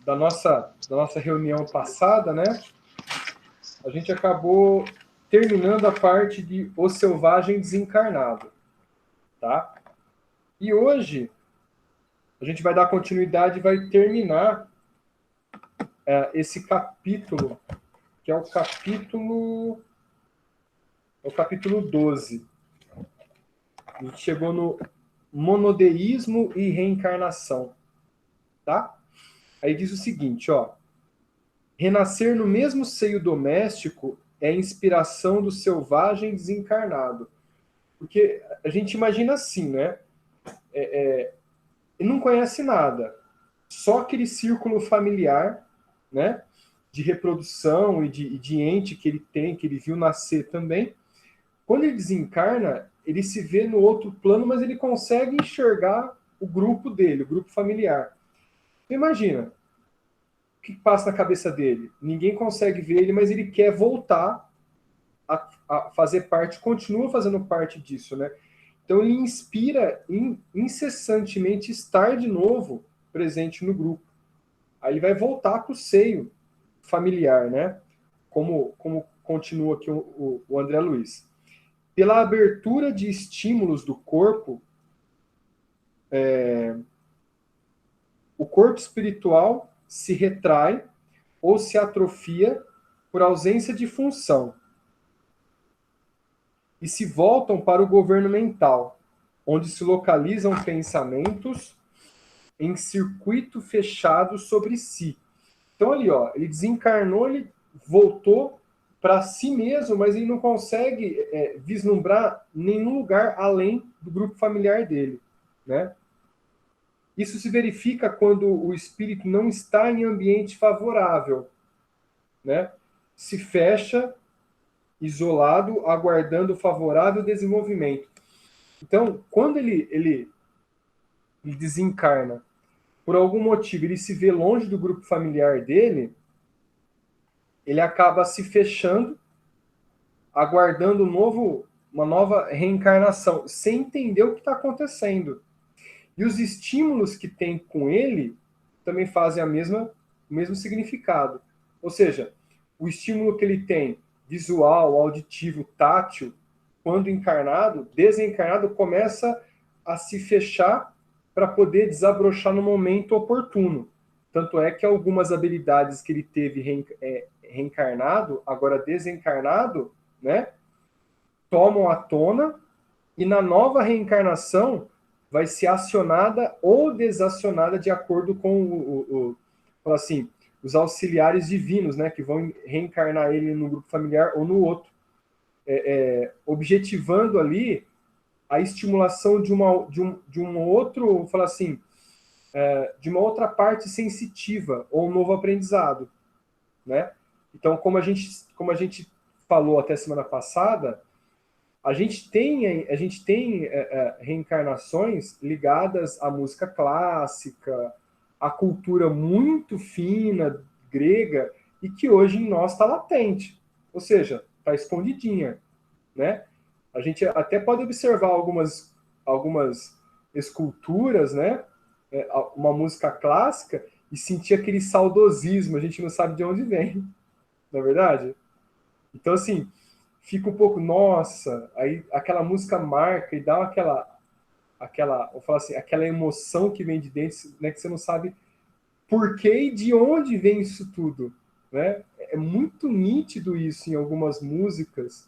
da nossa reunião passada, né? A gente acabou terminando a parte de O Selvagem Desencarnado, tá? E hoje a gente vai dar continuidade e vai terminar esse capítulo, que é o capítulo 12. A gente chegou no monodeísmo e reencarnação, tá? Aí diz o seguinte, ó: renascer no mesmo seio doméstico é a inspiração do selvagem desencarnado. Porque a gente imagina assim, né? Ele não conhece nada, só aquele círculo familiar, né? De reprodução e de ente que ele tem, que ele viu nascer também. Quando ele desencarna, ele se vê no outro plano, mas ele consegue enxergar o grupo dele, o grupo familiar. Imagina, o que passa na cabeça dele? Ninguém consegue ver ele, mas ele quer voltar a fazer parte, continua fazendo parte disso, né? Então ele inspira incessantemente estar de novo presente no grupo. Aí ele vai voltar para o seio familiar, né? Como continua aqui o André Luiz. Pela abertura de estímulos do corpo, o corpo espiritual se retrai ou se atrofia por ausência de função e se voltam para o governo mental, onde se localizam pensamentos em circuito fechado sobre si. Então ali, ó, ele desencarnou, ele voltou para si mesmo, mas ele não consegue vislumbrar nenhum lugar além do grupo familiar dele, né? Isso se verifica quando o espírito não está em ambiente favorável, né? Se fecha, isolado, aguardando o favorável desenvolvimento. Então, quando ele desencarna, por algum motivo ele se vê longe do grupo familiar dele, ele acaba se fechando, aguardando uma nova reencarnação, sem entender o que está acontecendo. E os estímulos que tem com ele também fazem o mesmo significado. Ou seja, o estímulo que ele tem, visual, auditivo, tátil, quando encarnado, desencarnado, começa a se fechar para poder desabrochar no momento oportuno. Tanto é que algumas habilidades que ele teve reencarnado, agora desencarnado, né, tomam à tona e na nova reencarnação vai ser acionada ou desacionada de acordo com assim, os auxiliares divinos, né, que vão reencarnar ele no grupo familiar ou no outro, objetivando ali a estimulação de um outro, vou falar assim, de uma outra parte sensitiva ou um novo aprendizado, né? Então, como a gente falou até semana passada, a gente tem reencarnações ligadas à música clássica, à cultura muito fina grega e que hoje em nós está latente, ou seja, está escondidinha, né? A gente até pode observar algumas esculturas, né? Uma música clássica e sentir aquele saudosismo, a gente não sabe de onde vem, não é verdade? Então, assim, fica um pouco, nossa, aí aquela música marca e dá vou falar assim, aquela emoção que vem de dentro, né, que você não sabe por que e de onde vem isso tudo, né? É muito nítido isso em algumas músicas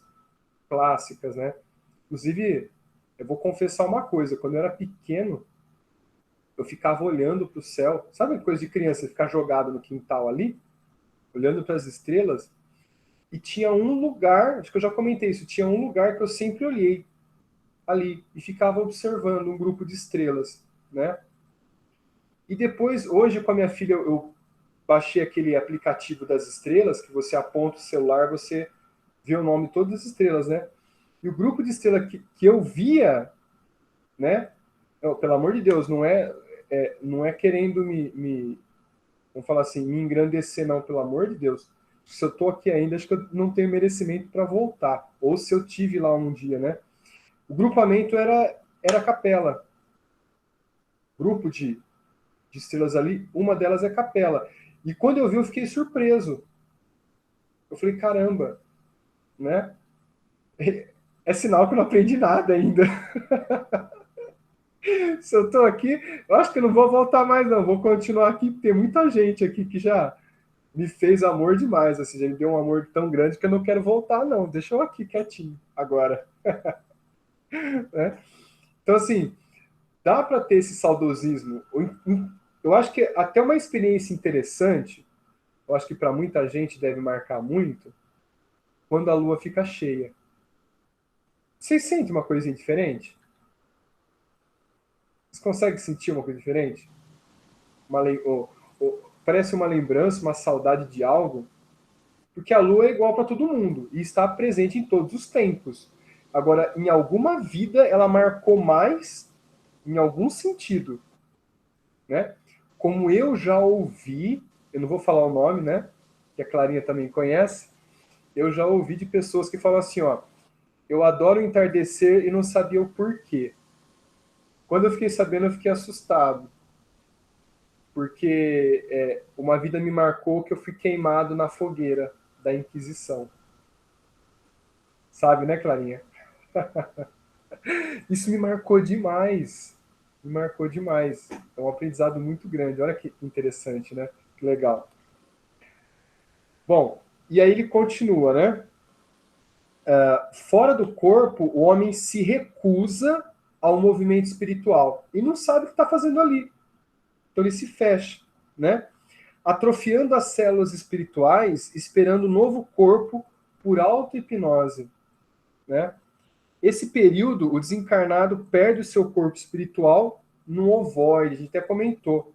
clássicas, né? Inclusive, eu vou confessar uma coisa, quando eu era pequeno, eu ficava olhando para o céu, sabe coisa de criança, ficar jogado no quintal ali, olhando para as estrelas, e tinha um lugar, acho que eu já comentei isso, tinha um lugar que eu sempre olhei ali e ficava observando um grupo de estrelas, né? E depois, hoje com a minha filha, eu baixei aquele aplicativo das estrelas, que você aponta o celular, você vê o nome de todas as estrelas, né? E o grupo de estrelas que eu via, né? Pelo amor de Deus, não é querendo vamos falar assim, me engrandecer, não, pelo amor de Deus. Se eu tô aqui ainda, acho que eu não tenho merecimento para voltar. Ou se eu tive lá um dia, né? O grupamento era a capela. Grupo de estrelas ali, uma delas é capela. E quando eu vi, eu fiquei surpreso. Eu falei, caramba, né? É sinal que eu não aprendi nada ainda. Se eu tô aqui, eu acho que eu não vou voltar mais, não. Vou continuar aqui, porque tem muita gente aqui que já me fez amor demais, assim, já me deu um amor tão grande que eu não quero voltar, não. Deixa eu aqui quietinho agora, né? Então, assim, dá para ter esse saudosismo. Eu acho que até uma experiência interessante, eu acho que para muita gente deve marcar muito, quando a lua fica cheia. Vocês sentem uma coisinha diferente? Vocês conseguem sentir uma coisa diferente? Parece uma lembrança, uma saudade de algo? Porque a lua é igual para todo mundo e está presente em todos os tempos. Agora, em alguma vida, ela marcou mais em algum sentido, né? Como eu já ouvi, eu não vou falar o nome, né? Que a Clarinha também conhece. Eu já ouvi de pessoas que falam assim, ó, eu adoro entardecer e não sabia o porquê. Quando eu fiquei sabendo, eu fiquei assustado, porque uma vida me marcou que eu fui queimado na fogueira da Inquisição. Sabe, né, Clarinha? Isso me marcou demais. Me marcou demais. É um aprendizado muito grande. Olha que interessante, né? Que legal. Bom, e aí ele continua, né? Fora do corpo, o homem se recusa ao movimento espiritual e não sabe o que está fazendo ali. Então ele se fecha, né? Atrofiando as células espirituais, esperando um novo corpo por auto-hipnose, né? Esse período, o desencarnado perde o seu corpo espiritual no ovoide, a gente até comentou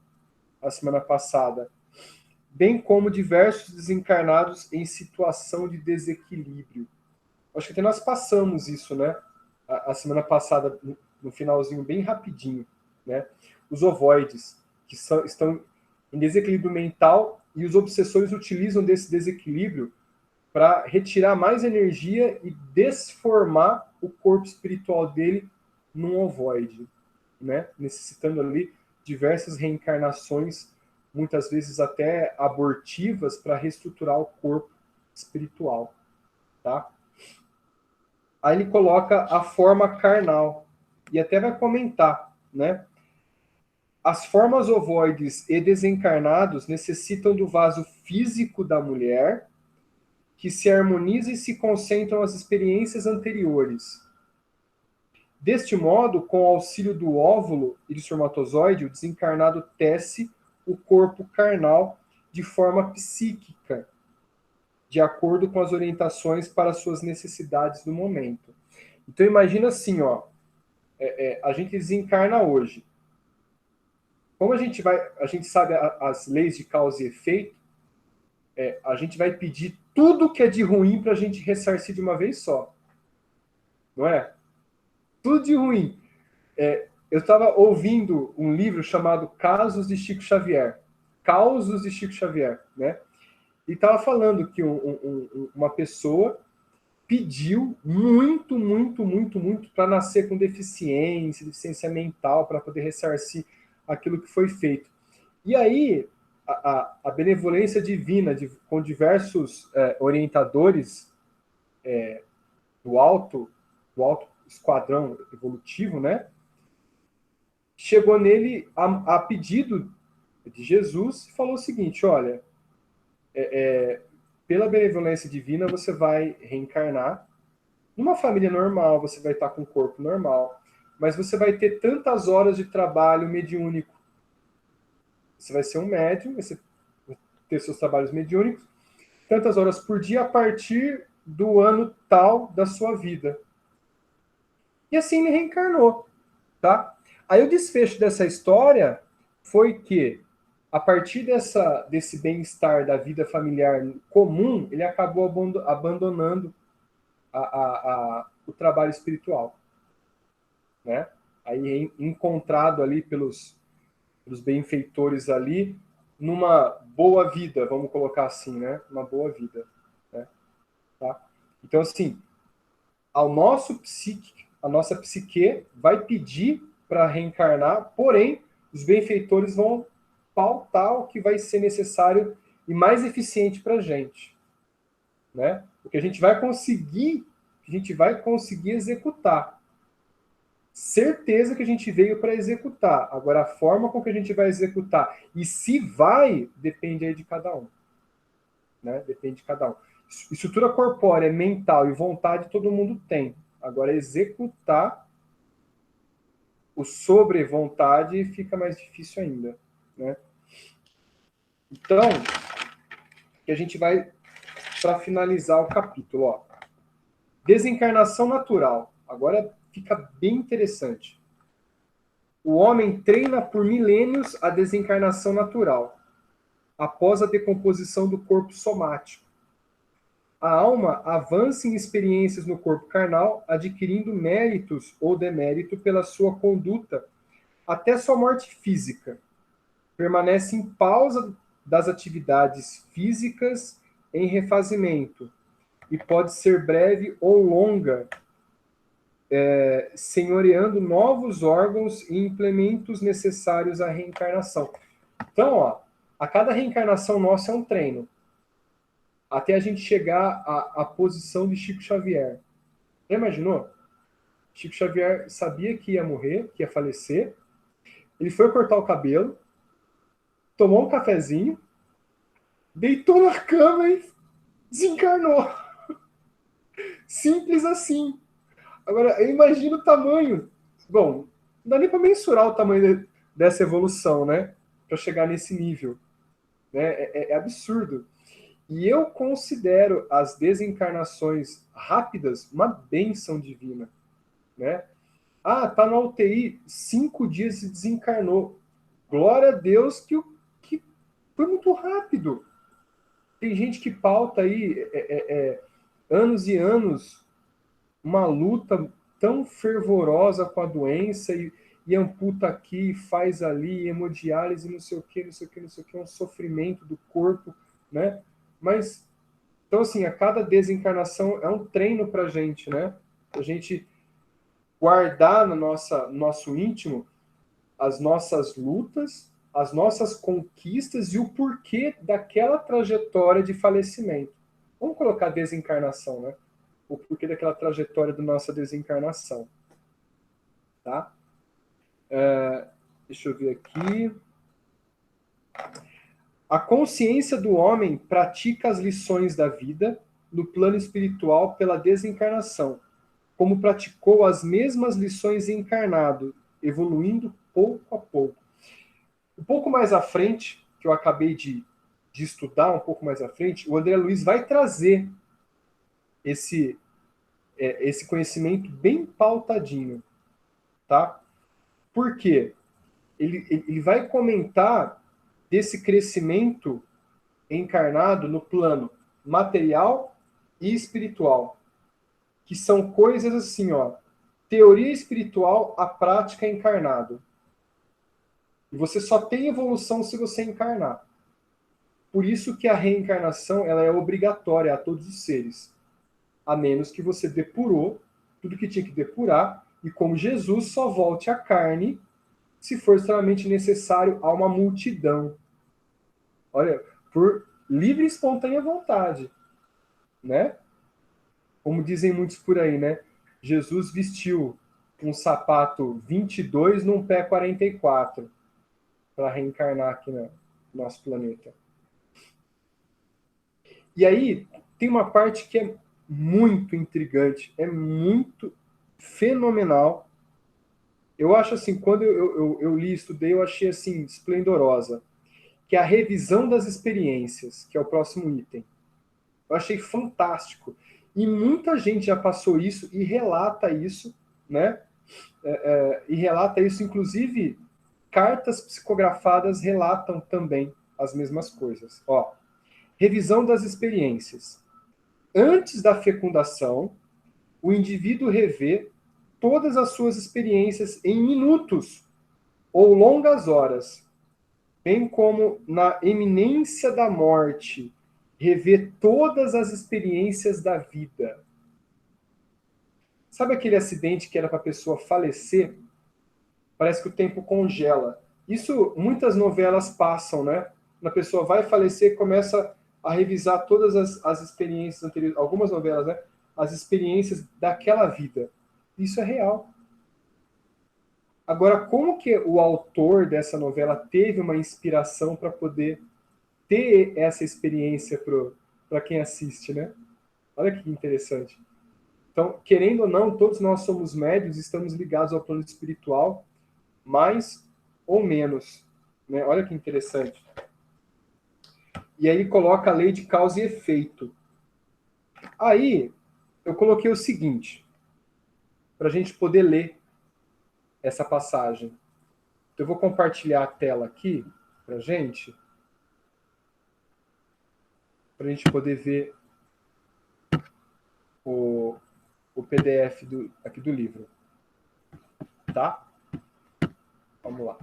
a semana passada, bem como diversos desencarnados em situação de desequilíbrio. Acho que até nós passamos isso, né? A semana passada, no finalzinho, bem rapidinho, né? Os ovoides, que estão em desequilíbrio mental e os obsessores utilizam desse desequilíbrio para retirar mais energia e desformar o corpo espiritual dele num ovoide, né? Necessitando ali diversas reencarnações, muitas vezes até abortivas, para reestruturar o corpo espiritual, tá? Aí ele coloca a forma carnal e até vai comentar, né? As formas ovoides e desencarnados necessitam do vaso físico da mulher, que se harmoniza e se concentram as experiências anteriores. Deste modo, com o auxílio do óvulo e do espermatozoide, o desencarnado tece o corpo carnal de forma psíquica, de acordo com as orientações para suas necessidades do momento. Então imagina assim, ó, a gente desencarna hoje. Como a gente sabe as leis de causa e efeito, a gente vai pedir tudo que é de ruim para a gente ressarcir de uma vez só, não é? Tudo de ruim. Eu estava ouvindo um livro chamado Casos de Chico Xavier, Causos de Chico Xavier, né? E estava falando que uma pessoa pediu muito, muito, muito, muito para nascer com deficiência mental, para poder ressarcir aquilo que foi feito. E aí, a benevolência divina, com diversos orientadores do alto, do alto esquadrão evolutivo, né? Chegou nele a pedido de Jesus e falou o seguinte: olha, pela benevolência divina você vai reencarnar numa família normal, você vai estar com um corpo normal, mas você vai ter tantas horas de trabalho mediúnico. Você vai ser um médium, você vai ter seus trabalhos mediúnicos, tantas horas por dia a partir do ano tal da sua vida. E assim ele reencarnou, tá? Aí o desfecho dessa história foi que, a partir desse bem-estar da vida familiar comum, ele acabou abandonando o trabalho espiritual, né? Aí encontrado ali pelos benfeitores ali, numa boa vida, vamos colocar assim, né? Uma boa vida, né? Tá? Então, assim, a nossa psique vai pedir para reencarnar, porém, os benfeitores vão pautar o que vai ser necessário e mais eficiente para a gente, né? O que a gente vai conseguir executar. Certeza que a gente veio para executar. Agora, a forma com que a gente vai executar e se vai, depende aí de cada um. Né? Depende de cada um. Estrutura corpórea, mental e vontade todo mundo tem. Agora, executar o sobre vontade fica mais difícil ainda. Né? Então, que a gente vai para finalizar o capítulo. Ó. Desencarnação natural. Agora fica bem interessante. O homem treina por milênios a desencarnação natural, após a decomposição do corpo somático. A alma avança em experiências no corpo carnal, adquirindo méritos ou demérito pela sua conduta, até sua morte física. Permanece em pausa das atividades físicas em refazimento, e pode ser breve ou longa, senhoreando novos órgãos e implementos necessários à reencarnação. Então, ó, a cada reencarnação nossa é um treino, até a gente chegar à posição de Chico Xavier. Já imaginou? Chico Xavier sabia que ia morrer, que ia falecer. Ele foi cortar o cabelo, tomou um cafezinho, deitou na cama e desencarnou. Simples assim. Agora, eu imagino o tamanho. Bom, não dá nem para mensurar o tamanho dessa evolução, né? Para chegar nesse nível. Né? É absurdo. E eu considero as desencarnações rápidas uma bênção divina. Né? Ah, tá na UTI, 5 dias e desencarnou. Glória a Deus que foi muito rápido. Tem gente que pauta aí anos e anos uma luta tão fervorosa com a doença e amputa aqui, faz ali, hemodiálise, não sei o que, não sei o que, não sei o que, um sofrimento do corpo, né? Mas, então assim, a cada desencarnação é um treino pra gente, né? A gente guardar no nosso íntimo as nossas lutas, as nossas conquistas e o porquê daquela trajetória de falecimento. Vamos colocar desencarnação, né? O porquê daquela trajetória da nossa desencarnação. Tá? Deixa eu ver aqui. A consciência do homem pratica as lições da vida no plano espiritual pela desencarnação, como praticou as mesmas lições encarnado, evoluindo pouco a pouco. Um pouco mais à frente, que eu acabei de estudar, um pouco mais à frente, o André Luiz vai trazer esse conhecimento bem pautadinho. Tá? Por quê? Ele vai comentar desse crescimento encarnado no plano material e espiritual, que são coisas assim, ó, teoria espiritual, a prática encarnado. E você só tem evolução se você encarnar. Por isso que a reencarnação ela é obrigatória a todos os seres, a menos que você depurou tudo que tinha que depurar, e como Jesus só volte à carne se for extremamente necessário a uma multidão. Olha, por livre e espontânea vontade, né? Como dizem muitos por aí, né? Jesus vestiu um sapato 22 num pé 44 para reencarnar aqui no nosso planeta. E aí tem uma parte que é muito intrigante, é muito fenomenal. Eu acho assim, quando eu li e estudei, eu achei assim, esplendorosa, que é a revisão das experiências, que é o próximo item. Eu achei fantástico. E muita gente já passou isso e relata isso, né? E relata isso, inclusive, cartas psicografadas relatam também as mesmas coisas. Ó, revisão das experiências. Antes da fecundação, o indivíduo revê todas as suas experiências em minutos ou longas horas, bem como na iminência da morte, revê todas as experiências da vida. Sabe aquele acidente que era para a pessoa falecer? Parece que o tempo congela. Isso muitas novelas passam, né? Uma pessoa vai falecer, começa a revisar todas as experiências anteriores, algumas novelas, né? As experiências daquela vida. Isso é real. Agora, como que o autor dessa novela teve uma inspiração para poder ter essa experiência para quem assiste, né? Olha que interessante. Então, querendo ou não, todos nós somos médios, estamos ligados ao plano espiritual, mais ou menos, né? Olha que interessante. E aí coloca a lei de causa e efeito. Aí, eu coloquei o seguinte, para a gente poder ler essa passagem. Então, eu vou compartilhar a tela aqui para a gente poder ver o PDF aqui do livro. Tá? Vamos lá.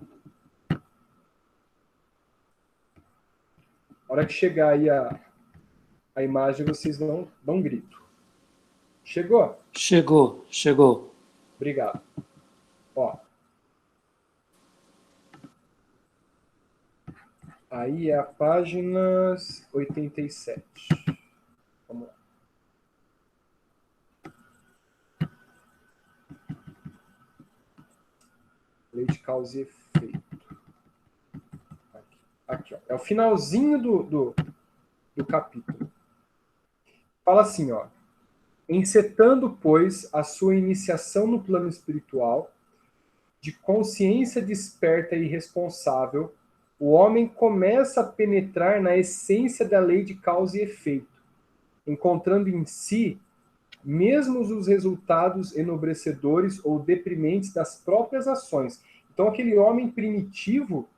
A hora que chegar aí a imagem, vocês dão um grito. Chegou? Chegou. Obrigado. Ó. Aí é a página 87. Vamos lá. Lei de causa e efeito. Aqui, ó. É o finalzinho do capítulo. Fala assim, ó. Encetando, pois, a sua iniciação no plano espiritual, de consciência desperta e responsável, o homem começa a penetrar na essência da lei de causa e efeito, encontrando em si mesmo os resultados enobrecedores ou deprimentes das próprias ações. Então, aquele homem primitivo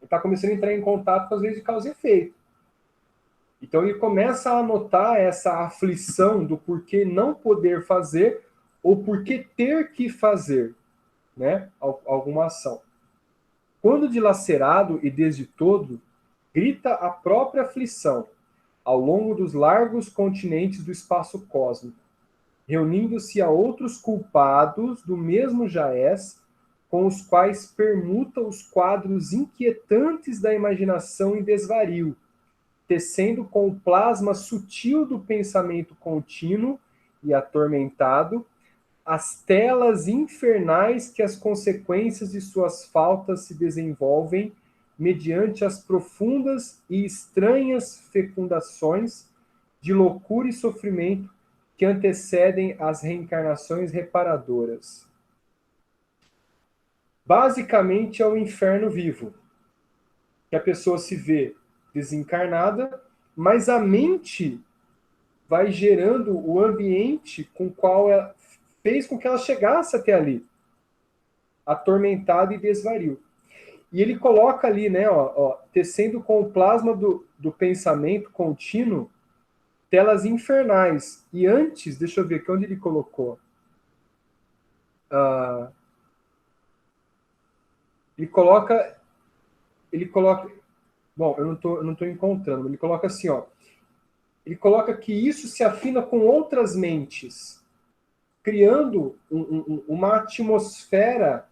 está começando a entrar em contato com as leis de causa e efeito. Então, ele começa a notar essa aflição do porquê não poder fazer ou porquê ter que fazer, né, alguma ação. Quando dilacerado e desde todo, grita a própria aflição ao longo dos largos continentes do espaço cósmico, reunindo-se a outros culpados do mesmo jaez, com os quais permuta os quadros inquietantes da imaginação em desvario, tecendo com o plasma sutil do pensamento contínuo e atormentado as telas infernais que as consequências de suas faltas se desenvolvem mediante as profundas e estranhas fecundações de loucura e sofrimento que antecedem as reencarnações reparadoras. Basicamente é o inferno vivo, que a pessoa se vê desencarnada, mas a mente vai gerando o ambiente com o qual ela fez com que ela chegasse até ali, atormentada e desvario. E ele coloca ali, né, tecendo com o plasma do pensamento contínuo, telas infernais. E antes, deixa eu ver aqui onde ele colocou. Ele coloca. Bom, eu não tô encontrando. Ele coloca assim, ó. Ele coloca que isso se afina com outras mentes, criando uma atmosfera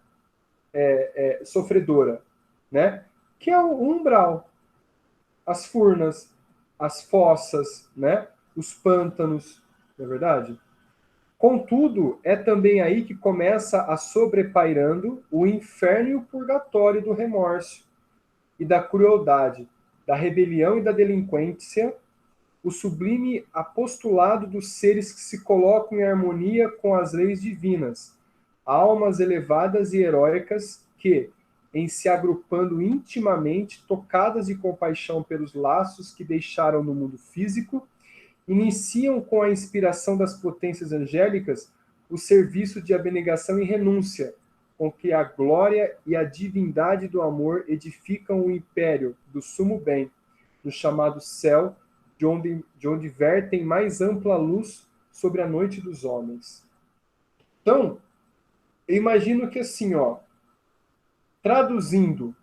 sofredora, né? Que é o umbral, as furnas, as fossas, né? Os pântanos, não é verdade? Contudo, é também aí que começa a sobrepairando o inferno e o purgatório do remorso e da crueldade, da rebelião e da delinquência, o sublime apostolado dos seres que se colocam em harmonia com as leis divinas, almas elevadas e heróicas que, em se agrupando intimamente, tocadas de compaixão pelos laços que deixaram no mundo físico, iniciam com a inspiração das potências angélicas o serviço de abnegação e renúncia, com que a glória e a divindade do amor edificam o império do sumo bem, no chamado céu, de onde vertem mais ampla luz sobre a noite dos homens. Então, eu imagino que assim, ó, traduzindo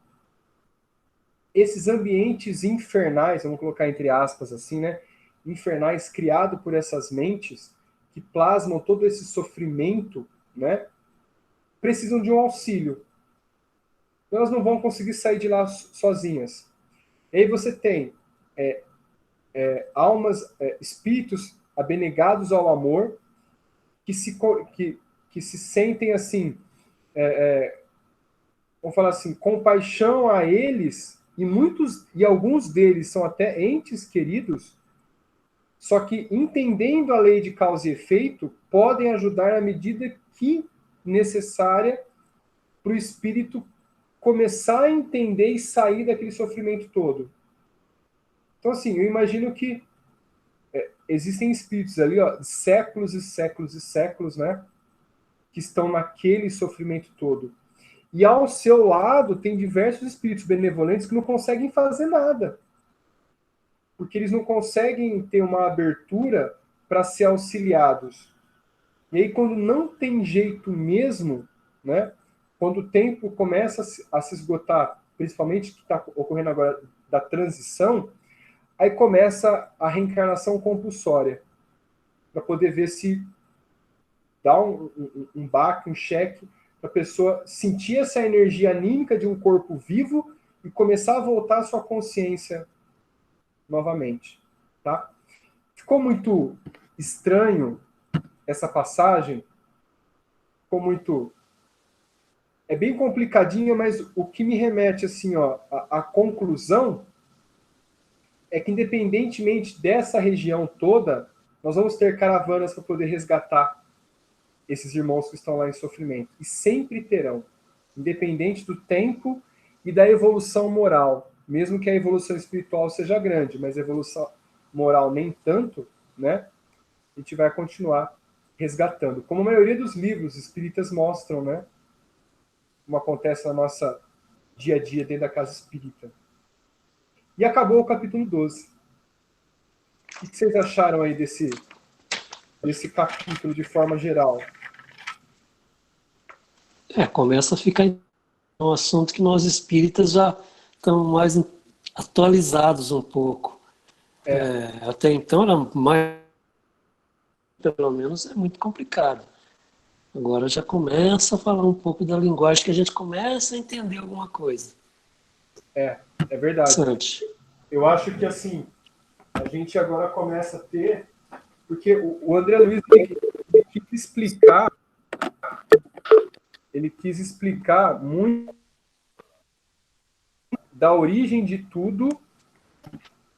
esses ambientes infernais, vamos colocar entre aspas assim, né? Infernais criados por essas mentes que plasmam todo esse sofrimento, né? Precisam de um auxílio. elas não vão conseguir sair de lá sozinhas. E aí você tem almas, espíritos abnegados ao amor, que se sentem assim, vamos falar assim, compaixão a eles, e alguns deles são até entes queridos, só que entendendo a lei de causa e efeito, podem ajudar à medida que necessária para o espírito começar a entender e sair daquele sofrimento todo. Então, assim, eu imagino que existem espíritos ali, ó, de séculos e séculos e séculos, né, que estão naquele sofrimento todo. E ao seu lado tem diversos espíritos benevolentes que não conseguem fazer nada. Porque eles não conseguem ter uma abertura para ser auxiliados. E aí, quando não tem jeito mesmo, né, quando o tempo começa a se esgotar, principalmente que está ocorrendo agora da transição, aí começa a reencarnação compulsória, para poder ver se dá um baque, um cheque, para a pessoa sentir essa energia anímica de um corpo vivo e começar a voltar à sua consciência novamente. Tá? Ficou muito estranho essa passagem? Ficou muito... É bem complicadinha, mas o que me remete assim, ó, a conclusão é que, independentemente dessa região toda, nós vamos ter caravanas para poder resgatar esses irmãos que estão lá em sofrimento. E sempre terão, independente do tempo e da evolução moral. Mesmo que a evolução espiritual seja grande, mas a evolução moral nem tanto, né? A gente vai continuar resgatando. Como a maioria dos livros espíritas mostram, né? Como acontece na nossa dia a dia dentro da casa espírita. E acabou o capítulo 12. O que vocês acharam aí desse capítulo de forma geral? Começa a ficar um assunto que nós espíritas já estamos mais atualizados um pouco. Até então era mais, pelo menos, é muito complicado. Agora já começa a falar um pouco da linguagem que a gente começa a entender alguma coisa. É verdade. Eu acho que assim, a gente agora começa a ter, porque o André Luiz ele quis explicar muito da origem de tudo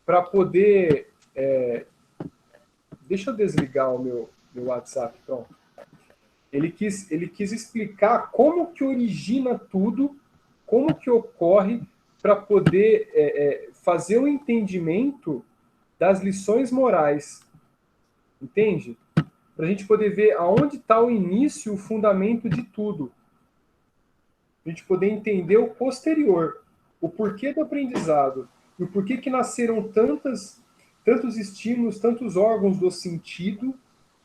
para poder... Deixa eu desligar o meu WhatsApp, pronto. Ele quis explicar como que origina tudo, como que ocorre, para poder fazer o entendimento das lições morais. Entende? Para a gente poder ver aonde está o início, o fundamento de tudo. A gente poder entender o posterior, o porquê do aprendizado, e o porquê que nasceram tantos estímulos, tantos órgãos do sentido,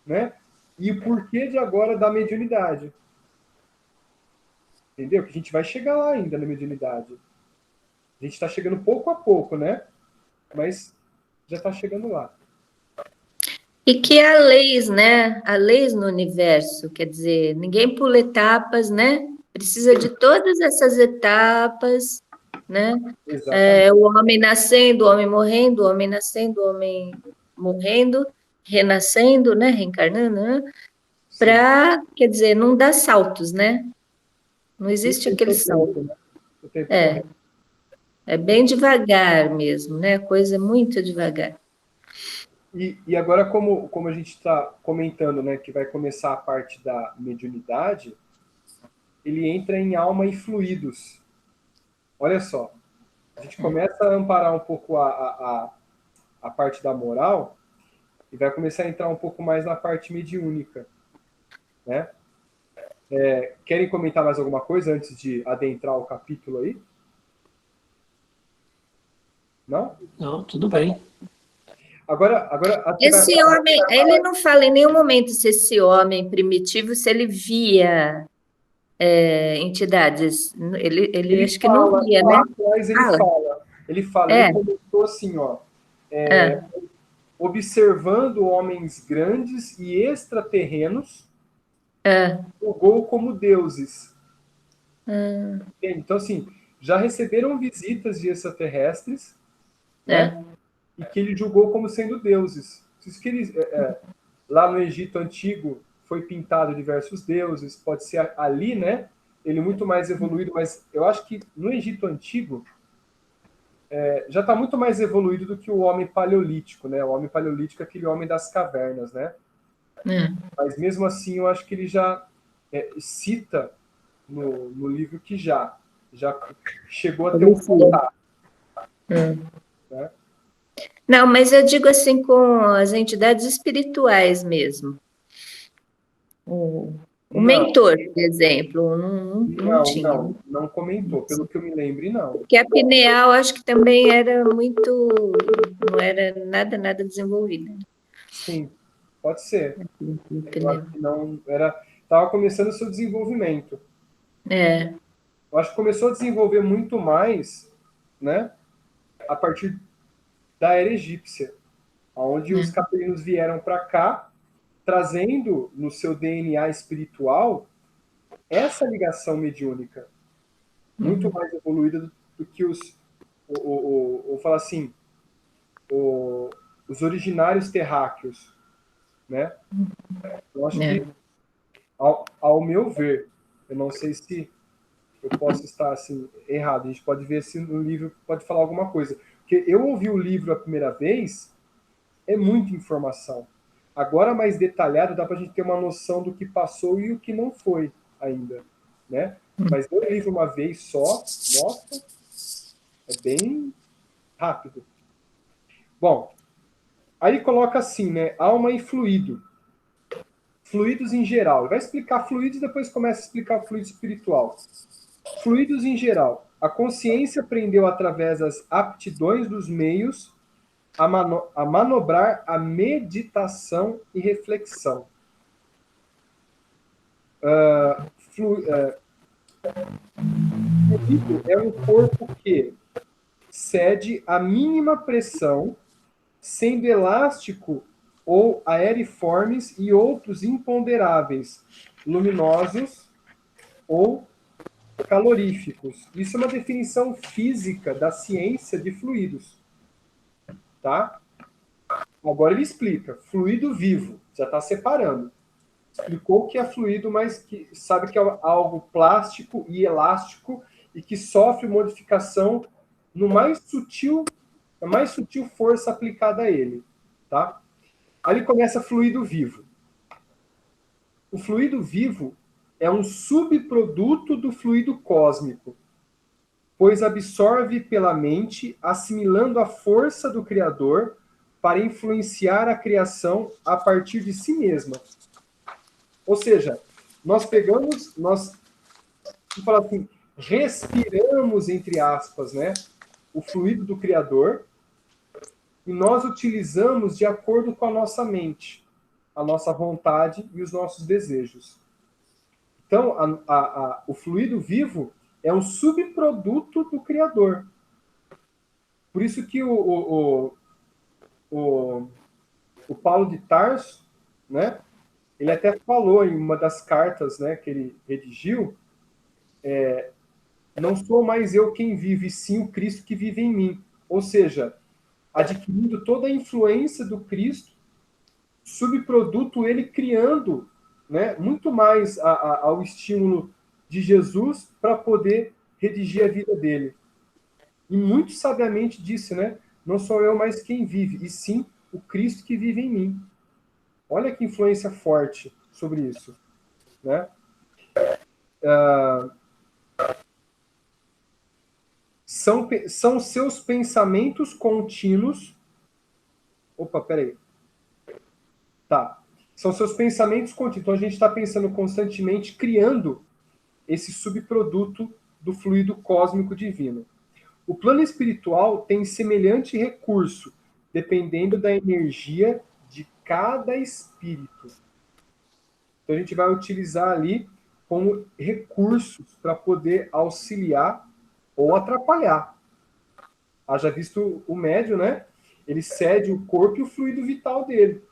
né? E o porquê de agora da mediunidade. Entendeu? Que a gente vai chegar lá ainda na mediunidade. A gente está chegando pouco a pouco, né? Mas já está chegando lá. E que há leis, né? Há leis no universo, quer dizer, ninguém pula etapas, né? Precisa de todas essas etapas, né? O homem nascendo, o homem morrendo, o homem nascendo, o homem morrendo, renascendo, né? Reencarnando, né? Para, quer dizer, não dar saltos, né? Não existe aquele salto. É bem devagar mesmo, né? A coisa é muito devagar. E agora, como a gente está comentando, né, que vai começar a parte da mediunidade, ele entra em alma e fluidos. Olha só, a gente começa a amparar um pouco a parte da moral e vai começar a entrar um pouco mais na parte mediúnica, né? Querem comentar mais alguma coisa antes de adentrar o capítulo aí? Não? Não, tudo bem. Agora esse homem, ele não fala em nenhum momento se esse homem primitivo, se ele via entidades. Ele acho que não via, né? Mas ele comentou assim, ó, observando homens grandes e extraterrenos, julgou como deuses. Então, assim, já receberam visitas de extraterrestres, né? E que ele julgou como sendo deuses. Isso que eles, lá no Egito Antigo foi pintado diversos deuses, pode ser ali, né? Ele muito mais evoluído, mas eu acho que no Egito Antigo já está muito mais evoluído do que o homem paleolítico, né? O homem paleolítico é aquele homem das cavernas, né? Mas mesmo assim, eu acho que ele já cita no livro que já chegou a ter um contato. Né? Não, mas eu digo assim com as entidades espirituais mesmo. O mentor, por exemplo, não tinha. Não comentou. Pelo que eu me lembre, não. Porque a pineal, acho que também era muito... Não era nada desenvolvida. Sim, pode ser. Eu acho que não era... Estava começando o seu desenvolvimento. Eu acho que começou a desenvolver muito mais, né? A partir da era egípcia, onde os capelinos vieram para cá, trazendo no seu DNA espiritual essa ligação mediúnica, muito mais evoluída do que vou falar assim, os originários terráqueos, né? Eu acho que, ao meu ver, eu não sei se eu posso estar assim errado, a gente pode ver se no livro pode falar alguma coisa, porque eu ouvi o livro a primeira vez, é muita informação. Agora, mais detalhado, dá para a gente ter uma noção do que passou e o que não foi ainda, né? Mas ler o livro uma vez só, nossa, é bem rápido. Bom, aí coloca assim, né? Alma e fluido. Fluidos em geral. Vai explicar fluidos e depois começa a explicar fluido espiritual. Fluidos em geral. A consciência aprendeu através das aptidões dos meios a manobrar a meditação e reflexão. Fluido é um corpo que cede a mínima pressão, sendo elástico ou aeriformes e outros imponderáveis, luminosos ou caloríficos. Isso é uma definição física da ciência de fluidos. Tá? Agora ele explica. Fluido vivo. Já está separando. Explicou que é fluido, mas que sabe que é algo plástico e elástico e que sofre modificação no mais sutil, a mais sutil força aplicada a ele. Tá? Aí ele começa fluido vivo. O fluido vivo é um subproduto do fluido cósmico, pois absorve pela mente, assimilando a força do Criador para influenciar a criação a partir de si mesma. Ou seja, nós pegamos, vamos falar assim, respiramos, entre aspas, né, o fluido do Criador e nós utilizamos de acordo com a nossa mente, a nossa vontade e os nossos desejos. Então, o fluido vivo é um subproduto do Criador. Por isso que o Paulo de Tarso, né, ele até falou em uma das cartas, né, que ele redigiu, não sou mais eu quem vive, sim o Cristo que vive em mim. Ou seja, adquirindo toda a influência do Cristo, subproduto ele criando, né, muito mais ao estímulo de Jesus para poder redigir a vida dele. E muito sabiamente disse, né, não sou eu mais quem vive, e sim o Cristo que vive em mim. Olha que influência forte sobre isso, né? São seus pensamentos contínuos. Opa, peraí. Tá. São seus pensamentos contínuos. Então a gente está pensando constantemente, criando esse subproduto do fluido cósmico divino. O plano espiritual tem semelhante recurso, dependendo da energia de cada espírito. Então a gente vai utilizar ali como recursos para poder auxiliar ou atrapalhar. Haja visto o médium, né? Ele cede o corpo e o fluido vital dele,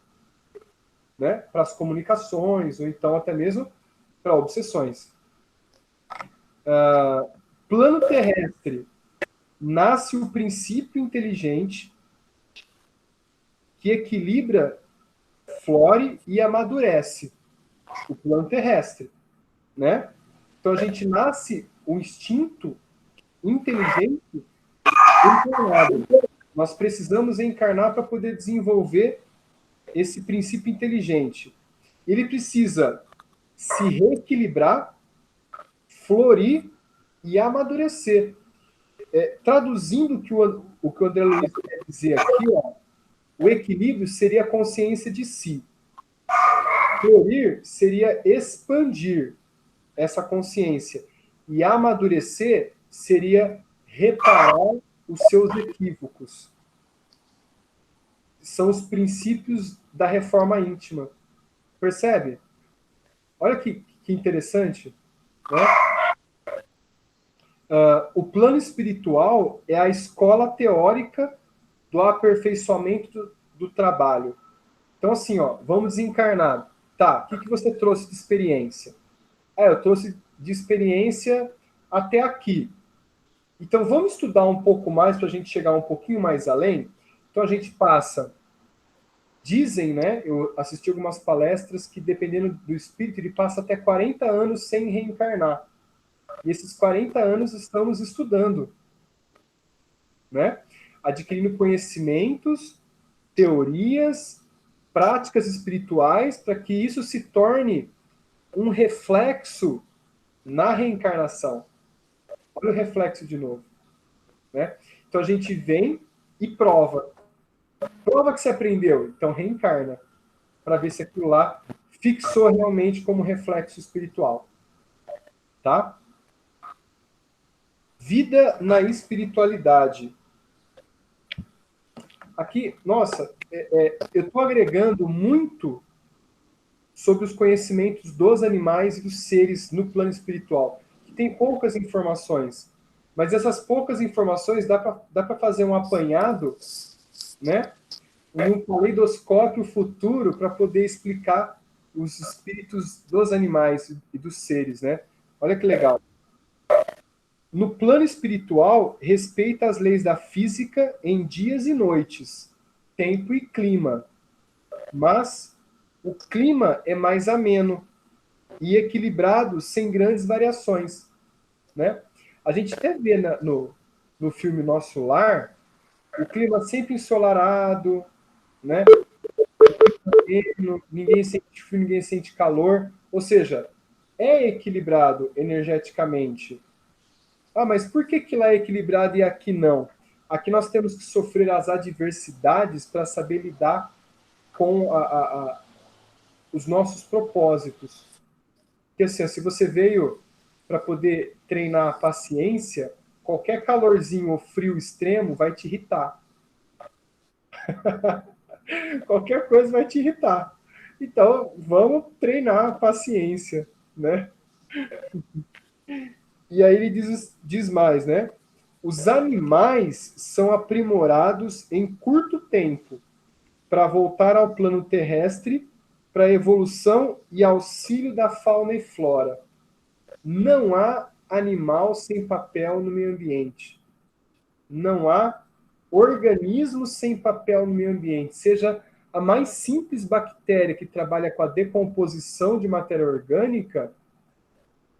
né? Para as comunicações, ou então até mesmo para obsessões. plano terrestre nasce o princípio inteligente que equilibra, flore e amadurece o plano terrestre, né? Então a gente nasce o instinto inteligente encarnado. Nós precisamos encarnar para poder desenvolver esse princípio inteligente. Ele precisa se reequilibrar, florir e amadurecer. Traduzindo o que o André Luiz quer dizer aqui, ó, o equilíbrio seria a consciência de si. Florir seria expandir essa consciência. E amadurecer seria reparar os seus equívocos. São os princípios da reforma íntima. Percebe? Olha que interessante, né? O plano espiritual é a escola teórica do aperfeiçoamento do trabalho. Então, assim, ó, vamos desencarnar. Tá, o que você trouxe de experiência? Eu trouxe de experiência até aqui. Então, vamos estudar um pouco mais para a gente chegar um pouquinho mais além. Então, a gente passa... Dizem, né? Eu assisti algumas palestras que, dependendo do espírito, ele passa até 40 anos sem reencarnar. E esses 40 anos estamos estudando, né? Adquirindo conhecimentos, teorias, práticas espirituais, para que isso se torne um reflexo na reencarnação. Olha o reflexo de novo, né? Então a gente vem e prova. Prova que você aprendeu, então reencarna, para ver se aquilo lá fixou realmente como reflexo espiritual. Tá? Vida na espiritualidade. Aqui, nossa, eu estou agregando muito sobre os conhecimentos dos animais e dos seres no plano espiritual, que tem poucas informações, mas essas poucas informações dá para fazer um apanhado, né? Um caleidoscópio futuro para poder explicar os espíritos dos animais e dos seres, né? Olha que legal. No plano espiritual, respeita as leis da física em dias e noites, tempo e clima. Mas o clima é mais ameno e equilibrado, sem grandes variações, né? A gente até vê no filme Nosso Lar, o clima sempre ensolarado, né? Ninguém sente frio, ninguém sente calor. Ou seja, é equilibrado energeticamente. Mas por que lá é equilibrado e aqui não? Aqui nós temos que sofrer as adversidades para saber lidar com os nossos propósitos. Porque assim, se você veio para poder treinar a paciência, qualquer calorzinho ou frio extremo vai te irritar. Qualquer coisa vai te irritar. Então, vamos treinar a paciência, né? E aí ele diz mais, né? Os animais são aprimorados em curto tempo para voltar ao plano terrestre para evolução e auxílio da fauna e flora. Não há animal sem papel no meio ambiente. Não há organismo sem papel no meio ambiente. Seja a mais simples bactéria que trabalha com a decomposição de matéria orgânica,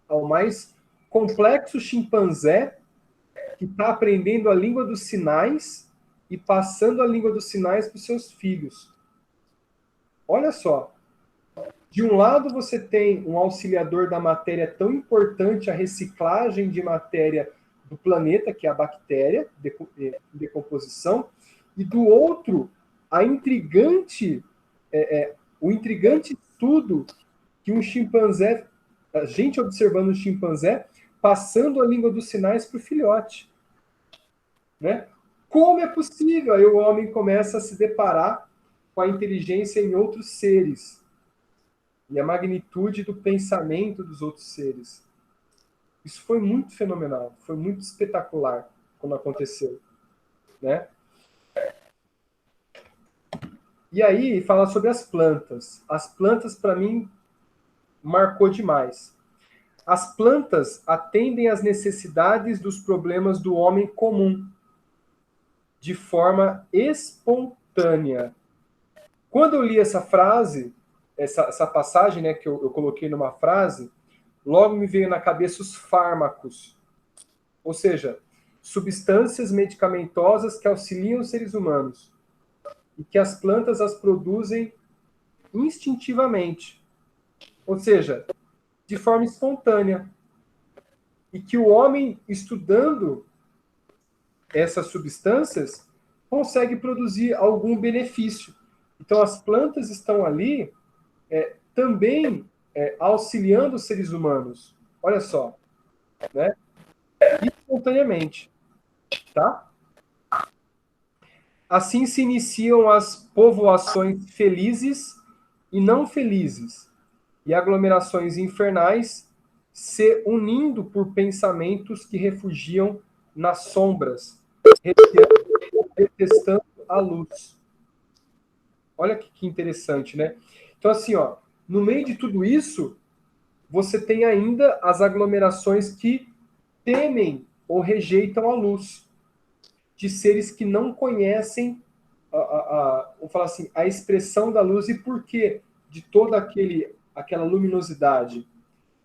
ao mais complexo chimpanzé que está aprendendo a língua dos sinais e passando a língua dos sinais para os seus filhos. Olha só. De um lado, você tem um auxiliador da matéria tão importante, a reciclagem de matéria do planeta, que é a bactéria, decomposição, e do outro, o intrigante estudo que um chimpanzé, a gente observando um chimpanzé, passando a língua dos sinais para o filhote. Né? Como é possível? Aí o homem começa a se deparar com a inteligência em outros seres e a magnitude do pensamento dos outros seres. Isso foi muito fenomenal, foi muito espetacular quando aconteceu, né? E aí, falar sobre as plantas. As plantas, para mim, marcou demais. As plantas atendem às necessidades dos problemas do homem comum, de forma espontânea. Quando eu li essa frase, essa passagem, né, que eu coloquei numa frase, logo me veio na cabeça os fármacos. Ou seja, substâncias medicamentosas que auxiliam os seres humanos e que as plantas as produzem instintivamente. Ou seja, de forma espontânea. E que o homem, estudando essas substâncias, consegue produzir algum benefício. Então, as plantas estão ali também auxiliando os seres humanos. Olha só, né? Espontaneamente, tá? Assim se iniciam as povoações felizes e não felizes, e aglomerações infernais se unindo por pensamentos que refugiam nas sombras, detestando a luz. Olha que interessante, né? Então, assim, ó, no meio de tudo isso, você tem ainda as aglomerações que temem ou rejeitam a luz, de seres que não conhecem vamos falar assim, a expressão da luz e porquê de toda aquela luminosidade.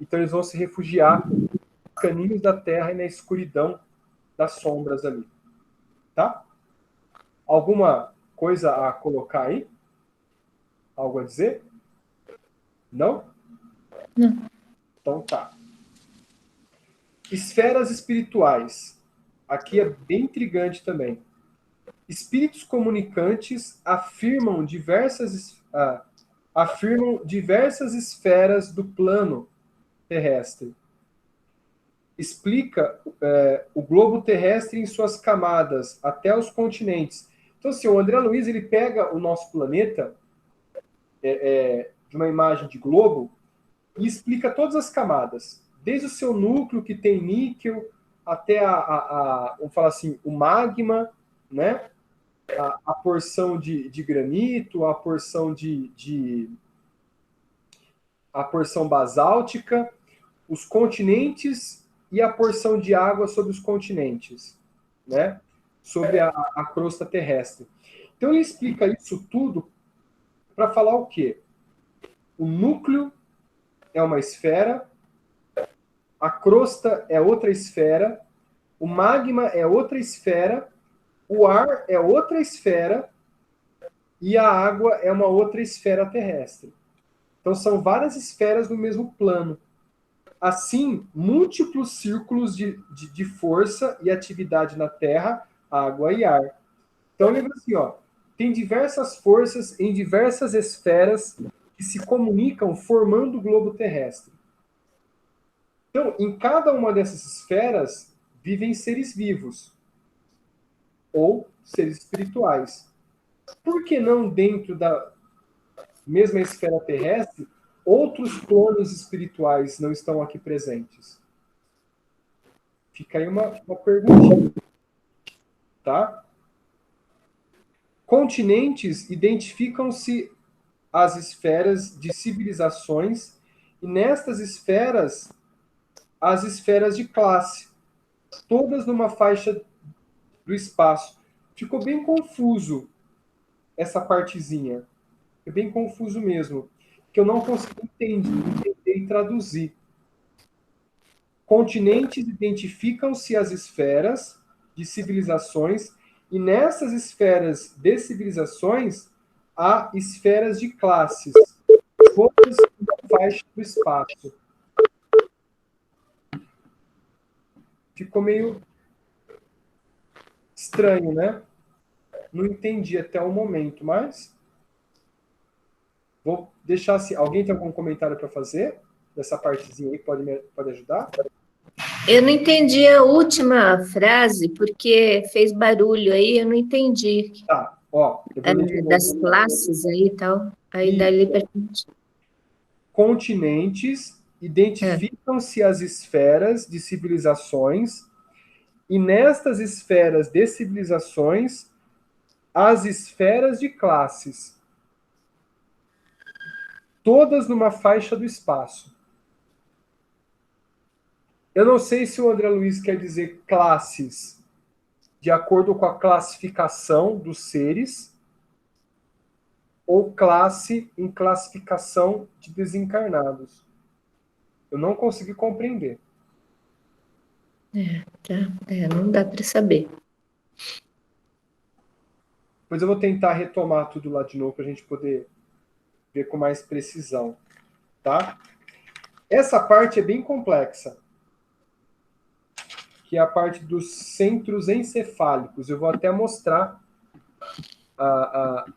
Então eles vão se refugiar nos caminhos da terra e na escuridão das sombras ali. Tá? Alguma coisa a colocar aí? Algo a dizer? Não? Não. Então tá. Esferas espirituais. Aqui é bem intrigante também. Espíritos comunicantes afirmam diversas esferas do plano terrestre. Explica o globo terrestre em suas camadas, até os continentes. Então, assim, o André Luiz ele pega o nosso planeta de uma imagem de globo e explica todas as camadas, desde o seu núcleo, que tem níquel, até vamos falar assim, o magma, né? A porção de granito, a porção a porção basáltica, os continentes e a porção de água sobre os continentes, né? Sobre a crosta terrestre. Então ele explica isso tudo para falar o quê? O núcleo é uma esfera, a crosta é outra esfera, o magma é outra esfera, o ar é outra esfera e a água é uma outra esfera terrestre. Então são várias esferas no mesmo plano. Assim, múltiplos círculos de força e atividade na Terra, água e ar. Então lembra assim, ó, tem diversas forças em diversas esferas que se comunicam formando o globo terrestre. Então, em cada uma dessas esferas vivem seres vivos ou seres espirituais. Por que não dentro da mesma esfera terrestre, outros planos espirituais não estão aqui presentes? Fica aí uma perguntinha, tá? Continentes identificam-se as esferas de civilizações e nestas esferas as esferas de classe, todas numa faixa do espaço. Ficou bem confuso essa partezinha. É bem confuso mesmo, que eu não consegui entender e traduzir. Continentes identificam-se as esferas de civilizações e nessas esferas de civilizações há esferas de classes, todas na faixa do espaço. Ficou meio estranho, né? Não entendi até o momento, mas vou deixar assim. Alguém tem algum comentário para fazer dessa partezinha aí? Pode ajudar? Eu não entendi a última frase, porque fez barulho aí, eu não entendi. Tá, ó, eu vou ler de novo. Das classes aí e tal. Aí dali pra frente. Continentes identificam-se as esferas de civilizações e nestas esferas de civilizações as esferas de classes, todas numa faixa do espaço. Eu não sei se o André Luiz quer dizer classes de acordo com a classificação dos seres ou classe em classificação de desencarnados. Eu não consegui compreender. Não dá para saber. Depois eu vou tentar retomar tudo lá de novo para a gente poder ver com mais precisão, tá? Essa parte é bem complexa, que é a parte dos centros encefálicos. Eu vou até mostrar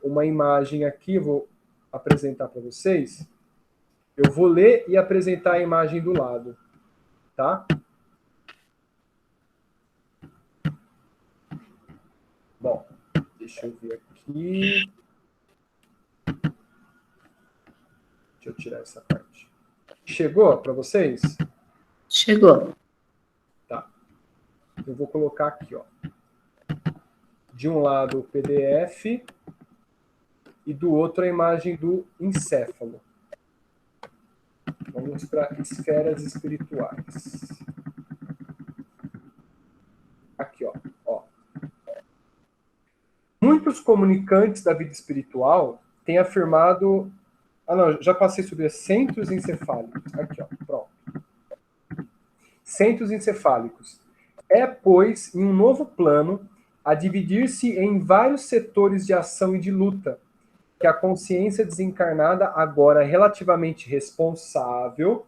uma imagem aqui, eu vou apresentar para vocês. Eu vou ler e apresentar a imagem do lado, tá? Bom, deixa eu ver aqui. Deixa eu tirar essa parte. Chegou para vocês? Chegou. Tá. Eu vou colocar aqui, ó. De um lado o PDF e do outro a imagem do encéfalo. Vamos para esferas espirituais. Aqui, ó. Muitos comunicantes da vida espiritual têm afirmado... Ah, não, já passei sobre centros encefálicos. Aqui, ó, pronto. Centros encefálicos. É, pois, em um novo plano, a dividir-se em vários setores de ação e de luta, que a consciência desencarnada, agora relativamente responsável,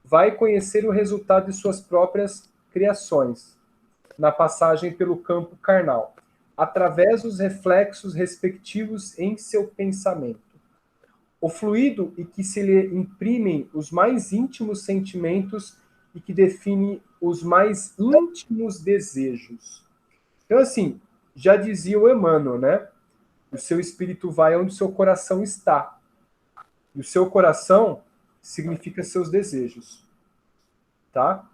vai conhecer o resultado de suas próprias criações, na passagem pelo campo carnal, através dos reflexos respectivos em seu pensamento. O fluido e que se lhe imprimem os mais íntimos sentimentos e que define os mais íntimos desejos. Então, assim, já dizia o Emmanuel, né? O seu espírito vai onde o seu coração está. E o seu coração significa seus desejos. Tá?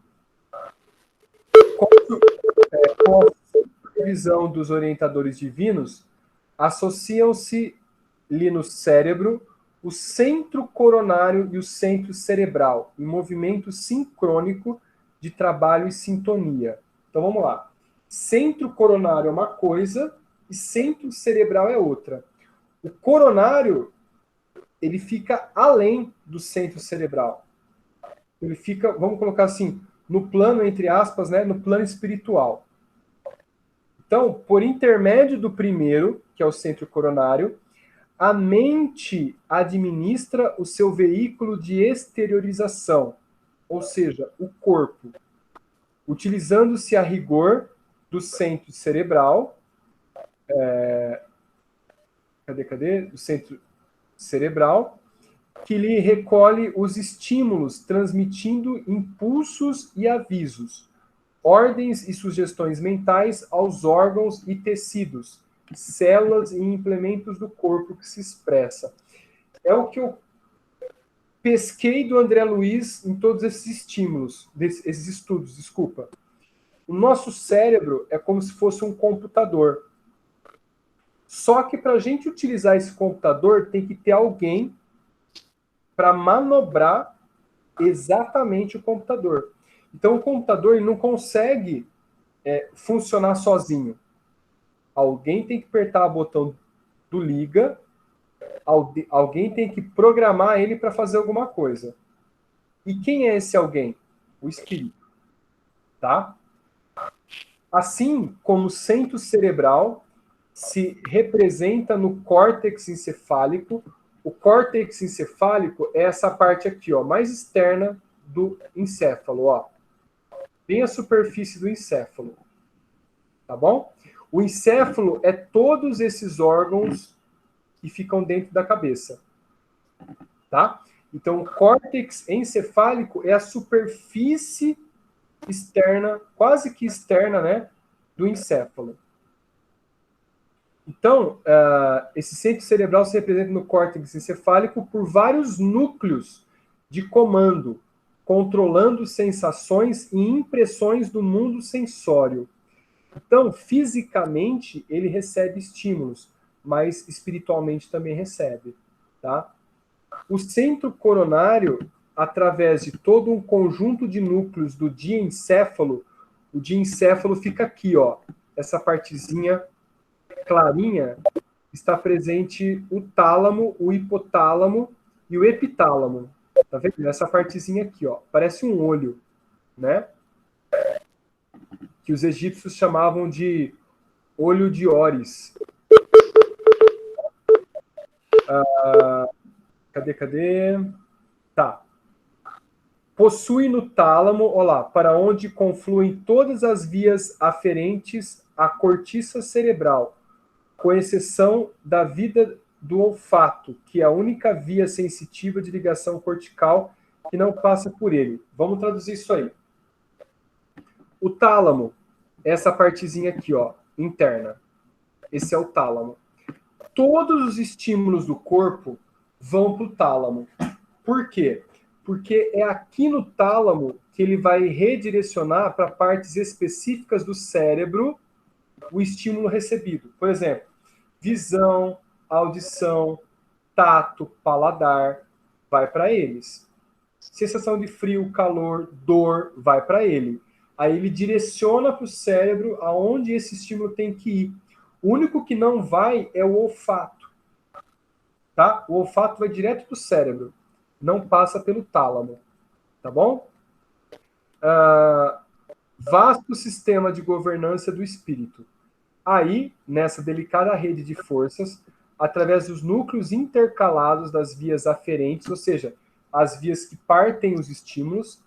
Com a supervisão dos orientadores divinos, associam-se-lhe no cérebro o centro coronário e o centro cerebral, em movimento sincrônico de trabalho e sintonia. Então vamos lá. Centro coronário é uma coisa e centro cerebral é outra. O coronário, ele fica além do centro cerebral. Ele fica, vamos colocar assim, no plano, entre aspas, né, no plano espiritual. Então, por intermédio do primeiro, que é o centro coronário, a mente administra o seu veículo de exteriorização, ou seja, o corpo, utilizando-se a rigor do centro cerebral, do centro cerebral, que lhe recolhe os estímulos, transmitindo impulsos e avisos, ordens e sugestões mentais aos órgãos e tecidos, células e implementos do corpo que se expressa. É o que eu pesquei do André Luiz em todos esses estímulos, esses estudos, desculpa. O nosso cérebro é como se fosse um computador. Só que para a gente utilizar esse computador, tem que ter alguém para manobrar exatamente o computador. Então, o computador ele não consegue funcionar sozinho. Alguém tem que apertar o botão do liga, alguém tem que programar ele para fazer alguma coisa. E quem é esse alguém? O espírito. Tá? Assim como o centro cerebral se representa no córtex encefálico, o córtex encefálico é essa parte aqui, ó, mais externa do encéfalo, ó. Bem a superfície do encéfalo. Tá bom? O encéfalo é todos esses órgãos que ficam dentro da cabeça. Tá? Então, o córtex encefálico é a superfície externa, quase que externa, né, do encéfalo. Então, esse centro cerebral se representa no córtex encefálico por vários núcleos de comando, controlando sensações e impressões do mundo sensório. Então, fisicamente, ele recebe estímulos, mas espiritualmente também recebe. Tá? O centro coronário através de todo um conjunto de núcleos do diencéfalo. O diencéfalo fica aqui, ó. Essa partezinha clarinha está presente o tálamo, o hipotálamo e o epitálamo. Tá vendo? Essa partezinha aqui, ó. Parece um olho, né? Que os egípcios chamavam de olho de Óris. Cadê? Tá. Possui no tálamo, olha lá, para onde confluem todas as vias aferentes à cortiça cerebral, com exceção da vida do olfato, que é a única via sensitiva de ligação cortical que não passa por ele. Vamos traduzir isso aí. O tálamo, essa partezinha aqui, ó, interna. Esse é o tálamo. Todos os estímulos do corpo vão para o tálamo. Por quê? Porque é aqui no tálamo que ele vai redirecionar para partes específicas do cérebro o estímulo recebido. Por exemplo, visão, audição, tato, paladar, vai para eles. Sensação de frio, calor, dor, vai para ele. Aí ele direciona para o cérebro aonde esse estímulo tem que ir. O único que não vai é o olfato. Tá? O olfato vai direto para o cérebro. Não passa pelo tálamo. Tá bom? Vasto sistema de governança do espírito. Aí, nessa delicada rede de forças, através dos núcleos intercalados das vias aferentes, ou seja, as vias que partem os estímulos,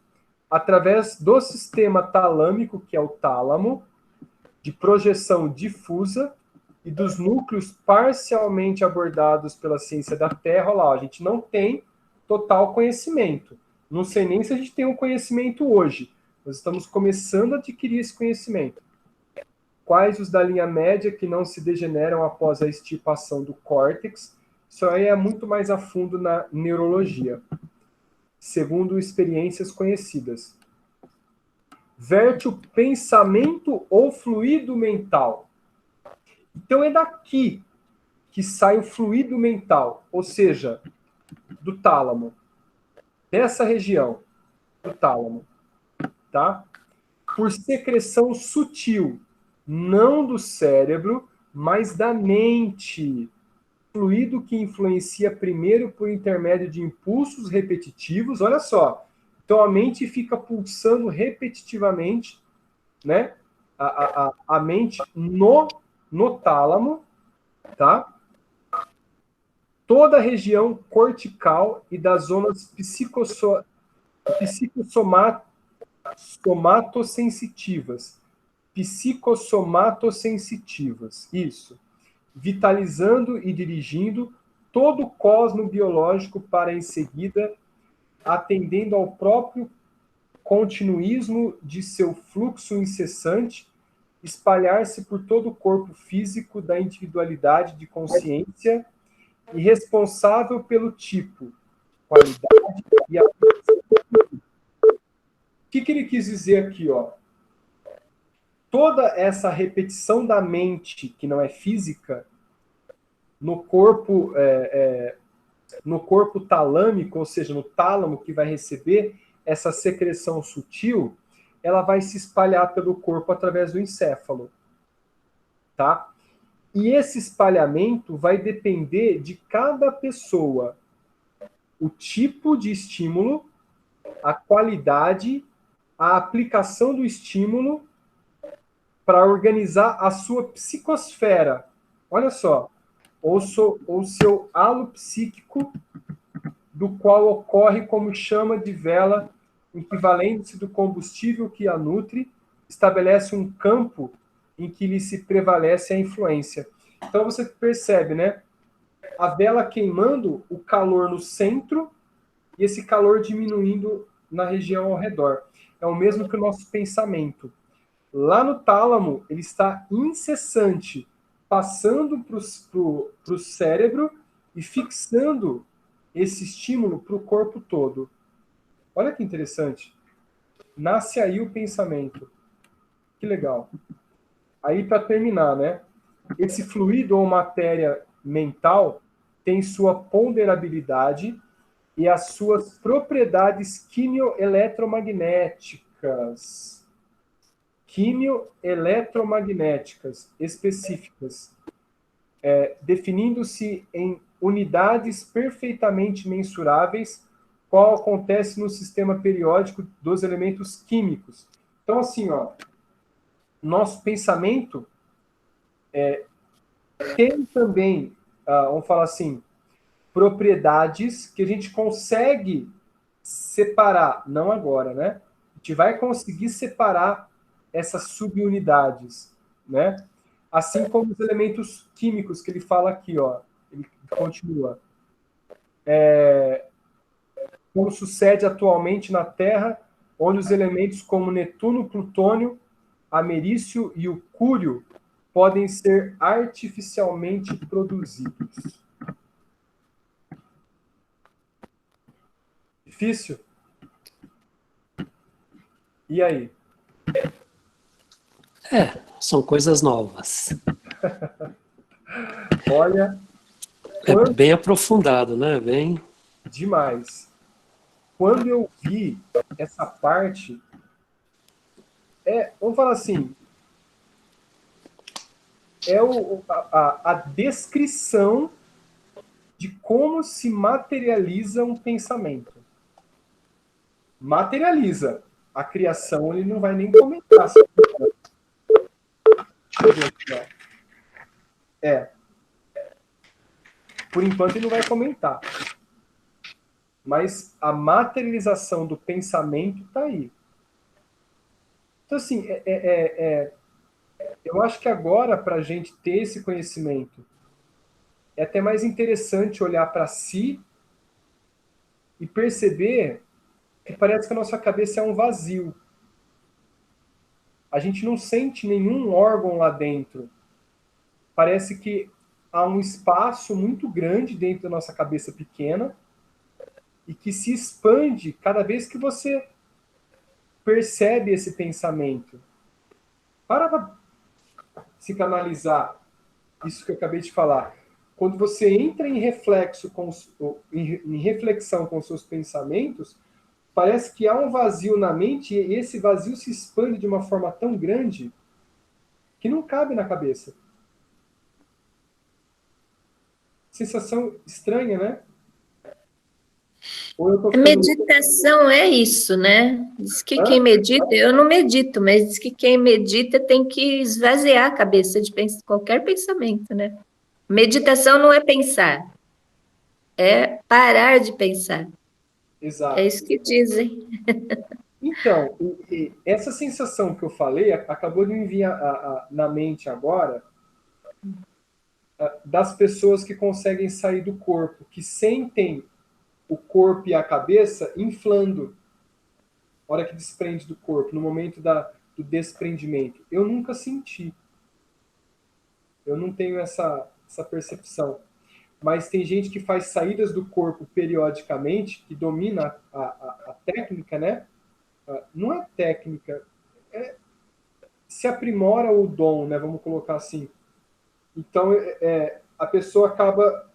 através do sistema talâmico, que é o tálamo, de projeção difusa, e dos núcleos parcialmente abordados pela ciência da Terra. Olha lá, a gente não tem total conhecimento. Não sei nem se a gente tem um conhecimento hoje. Nós estamos começando a adquirir esse conhecimento. Quais os da linha média que não se degeneram após a extirpação do córtex? Isso aí é muito mais a fundo na neurologia, segundo experiências conhecidas. Verte o pensamento ou fluido mental. Então é daqui que sai o fluido mental, ou seja, do tálamo. Dessa região do tálamo, tá? Por secreção sutil, não do cérebro, mas da mente. Fluido que influencia primeiro por intermédio de impulsos repetitivos. Olha só. Então a mente fica pulsando repetitivamente, né? A mente no tálamo, tá? Toda a região cortical e das zonas psicosomatosensitivas. Psicossomatosensitivas, isso. Vitalizando e dirigindo todo o cosmo biológico para, em seguida, atendendo ao próprio continuismo de seu fluxo incessante, espalhar-se por todo o corpo físico da individualidade de consciência e responsável pelo tipo, qualidade e aplicação. O que ele quis dizer aqui, ó? Toda essa repetição da mente, que não é física, no corpo talâmico, ou seja, no tálamo que vai receber essa secreção sutil, ela vai se espalhar pelo corpo através do encéfalo, tá? E esse espalhamento vai depender de cada pessoa. O tipo de estímulo, a qualidade, a aplicação do estímulo para organizar a sua psicosfera. Olha só. Ou seu halo psíquico, do qual ocorre como chama de vela, em que, valendo-se do combustível que a nutre, estabelece um campo em que lhe se prevalece a influência. Então você percebe, né? A vela queimando, o calor no centro e esse calor diminuindo na região ao redor. É o mesmo que o nosso pensamento. Lá no tálamo, ele está incessante, passando para o cérebro e fixando esse estímulo para o corpo todo. Olha que interessante. Nasce aí o pensamento. Que legal. Aí, para terminar, né? Esse fluido ou matéria mental tem sua ponderabilidade e as suas propriedades quimioeletromagnéticas. Quimioeletromagnéticas específicas, definindo-se em unidades perfeitamente mensuráveis, qual acontece no sistema periódico dos elementos químicos. Então, assim, ó, nosso pensamento tem também, vamos falar assim, propriedades que a gente consegue separar, não agora, né? A gente vai conseguir separar essas subunidades, né? Assim como os elementos químicos que ele fala aqui, ó. Ele continua. Como sucede atualmente na Terra, onde os elementos como Netuno, Plutônio, Americio e o Cúrio podem ser artificialmente produzidos. Difícil? E aí? São coisas novas. Olha, É bem aprofundado, né? Bem demais. Quando eu vi essa parte, vamos falar assim, a descrição de como se materializa um pensamento. Materializa. A criação ele não vai nem comentar. Deixa eu ver aqui, ó. Por enquanto ele não vai comentar. Mas a materialização do pensamento está aí. Então, assim, eu acho que agora, para a gente ter esse conhecimento, é até mais interessante olhar para si e perceber que parece que a nossa cabeça é um vazio. A gente não sente nenhum órgão lá dentro. Parece que há um espaço muito grande dentro da nossa cabeça pequena e que se expande cada vez que você percebe esse pensamento. Para psicanalizar isso que eu acabei de falar. Quando você entra em reflexão com os seus pensamentos, parece que há um vazio na mente e esse vazio se expande de uma forma tão grande que não cabe na cabeça. Sensação estranha, né? Ou eu tô A meditação é isso, né? Diz que quem medita, eu não medito, mas diz que quem medita tem que esvaziar a cabeça de qualquer pensamento, né? Meditação não é pensar, é parar de pensar. Exato. É isso que dizem. Então, essa sensação que eu falei acabou de me vir na mente agora das pessoas que conseguem sair do corpo, que sentem o corpo e a cabeça inflando na hora que desprende do corpo, no momento do desprendimento. Eu nunca senti. Eu não tenho essa percepção. Mas tem gente que faz saídas do corpo periodicamente, que domina a técnica, né? Não é técnica, se aprimora o dom, né? Vamos colocar assim. Então, a pessoa acaba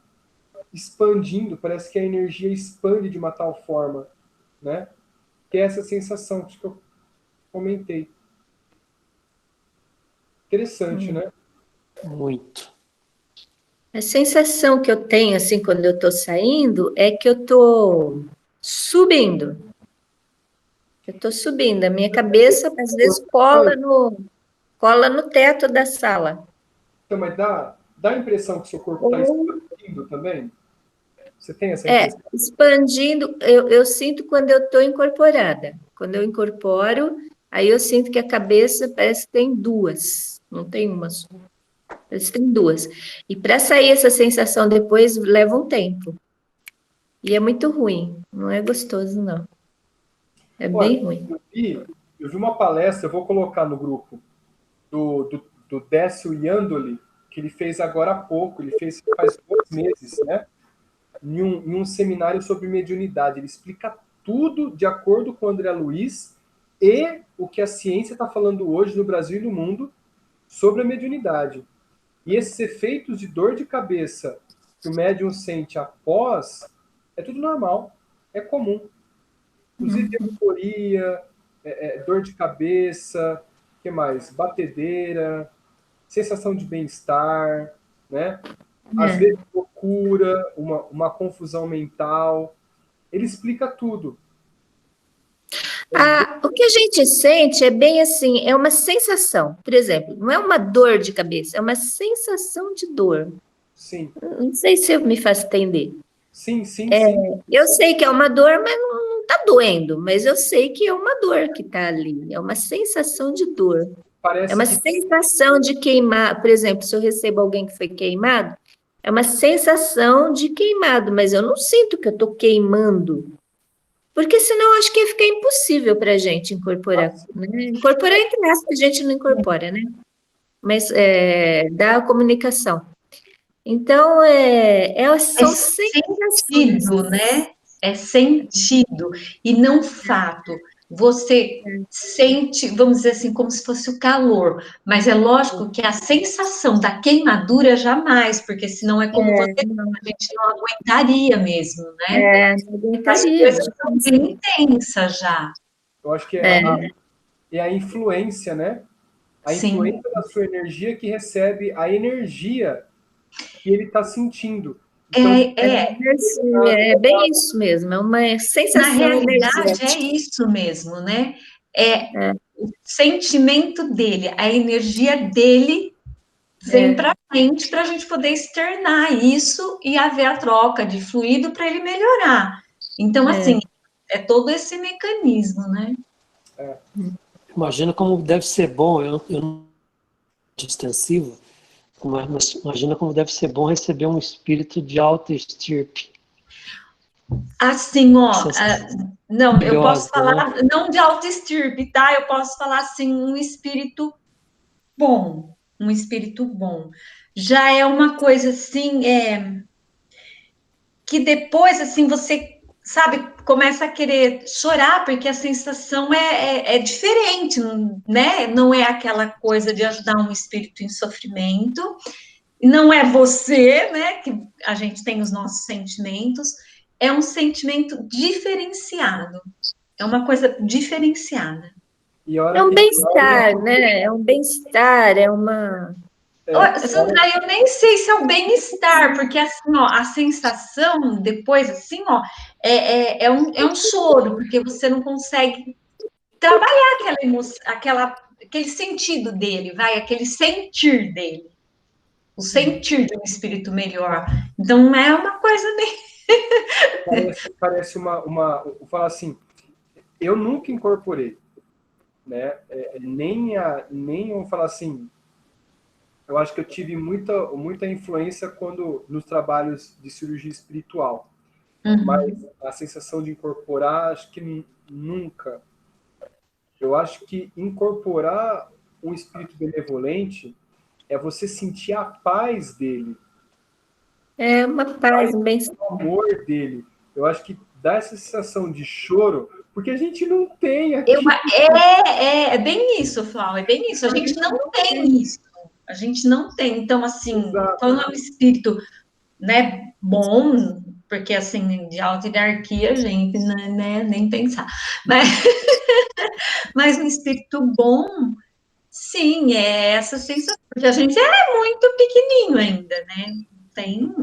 expandindo, parece que a energia expande de uma tal forma, né? Que é essa sensação que eu comentei. Interessante, né? muito. A sensação que eu tenho, assim, quando eu estou saindo, é que eu estou subindo. Eu estou subindo. A minha cabeça, às vezes, cola no teto da sala. Então, mas dá a impressão que seu corpo está expandindo também? Você tem essa impressão? Expandindo, eu sinto quando eu estou incorporada. Quando eu incorporo, aí eu sinto que a cabeça parece que tem duas, não tem uma só. Parece que tem duas. E para sair essa sensação depois leva um tempo. E é muito ruim, não é gostoso, não. É bem ruim. Eu vi uma palestra, eu vou colocar no grupo, do Décio Iandoli, que ele fez agora há pouco, ele fez faz 2 meses, né? Em um seminário sobre mediunidade. Ele explica tudo de acordo com o André Luiz e o que a ciência está falando hoje no Brasil e no mundo sobre a mediunidade. E esses efeitos de dor de cabeça que o médium sente após, é tudo normal. É comum. Inclusive euforia, dor de cabeça, o que mais? Batedeira, sensação de bem-estar, né? Às É. vezes loucura, uma confusão mental. Ele explica tudo. O que a gente sente é bem assim, é uma sensação. Por exemplo, não é uma dor de cabeça, é uma sensação de dor. Sim, Não sei se eu me faço entender. sim, sim, sim. Eu sei que é uma dor, mas não está doendo. Mas eu sei que é uma dor que está ali. É uma sensação de dor. É Parece uma que sensação de queimar. Por exemplo, se eu recebo alguém que foi queimado, é uma sensação de queimado, mas eu não sinto que eu estou queimando. Porque senão eu acho que ia ficar impossível para a gente incorporar. Né? Incorporar entre aspas, a gente não incorpora, né? Mas da comunicação. Então, É são sensações. sentido, né? É sentido e não fato. Você sente, vamos dizer assim, como se fosse o calor, mas é lógico que a sensação da queimadura jamais, porque senão é como você, a gente não aguentaria mesmo, né? Não As aguentaria. coisas são bem intensas já. eu acho que É, é a influência, né? A Sim. influência da sua energia que recebe a energia que ele está sentindo. Então, É, é bem isso mesmo, é uma na sensação realidade é energética. isso mesmo, né? É o sentimento dele, a energia dele vem para frente para a gente poder externar isso e haver a troca de fluido para ele melhorar. Então, assim, é todo esse mecanismo, né? Imagina como deve ser bom, eu não sou extensivo, mas imagina como deve ser bom receber um espírito de alta estirpe. Assim, ó, não, eu posso Maravilhosa, né? falar, não de alta estirpe, tá? Eu posso falar, assim, bom, um espírito bom. Já é uma coisa, assim, que depois, assim, você, sabe, começa a querer chorar, porque a sensação é diferente, né? Não é aquela coisa de ajudar um espírito em sofrimento, não é você, né? Que a gente tem os nossos sentimentos, é um sentimento diferenciado, é uma coisa diferenciada. e a hora É um que bem-estar, né? É um bem-estar, é uma. Sandra, eu nem sei se é o bem-estar, porque assim, ó, a sensação depois, assim, ó, é um choro, porque você não consegue trabalhar aquela emoção, aquele sentido dele, vai, aquele sentir dele, o sentir de um espírito melhor. Então, é uma coisa bem. parece eu falo assim, eu nunca incorporei, né? Nem eu falar assim, eu acho que eu tive muita influência quando nos trabalhos de cirurgia espiritual, mas a sensação de incorporar, acho que nunca. Eu acho que incorporar um espírito benevolente é você sentir a paz dele, É uma paz, um bem-estar. o amor dele. Eu acho que dá essa sensação de choro, porque a gente não tem aqui. É bem isso, Flau, é bem isso. A gente não tem isso. A gente não tem. Então, assim, Exato. quando é um espírito, né, bom, porque assim, de alta hierarquia, gente, né, nem pensar. Mas um espírito bom, sim, é essa sensação, porque a gente é muito pequenininho ainda, né? Tem.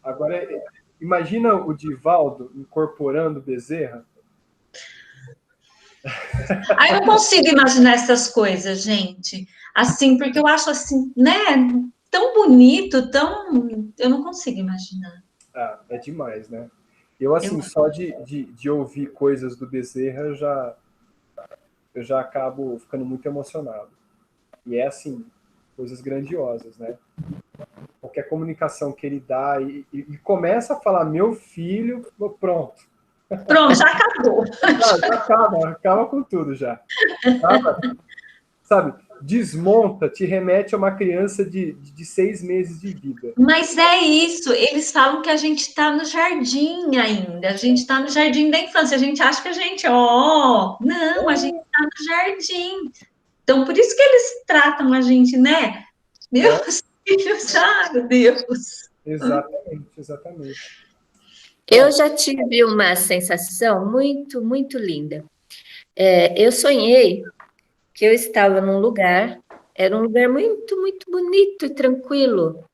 Agora, imagina o Divaldo incorporando Bezerra. Aí eu não consigo imaginar essas coisas, gente. Assim, porque eu acho assim, né? Tão bonito, tão. Eu não consigo imaginar. Ah, é demais, né? Eu, assim, Eu só de ouvir coisas do Bezerra, eu já acabo ficando muito emocionado. E é, assim, coisas grandiosas, né? Qualquer comunicação que ele dá e começa a falar, meu filho, pronto. Pronto, já acabou. Já acaba com tudo já. Sabe, desmonta, te remete a uma criança de 6 meses de vida. Mas é isso, eles falam que a gente está no jardim ainda, a gente está no jardim da infância, a gente acha que a gente, não, a gente está no jardim. Então, por isso que eles tratam a gente, né? Meus filhos, meu Deus. Exatamente, exatamente. Eu já tive uma sensação muito, muito linda. Eu sonhei que eu estava num lugar, era um lugar muito, muito bonito e tranquilo.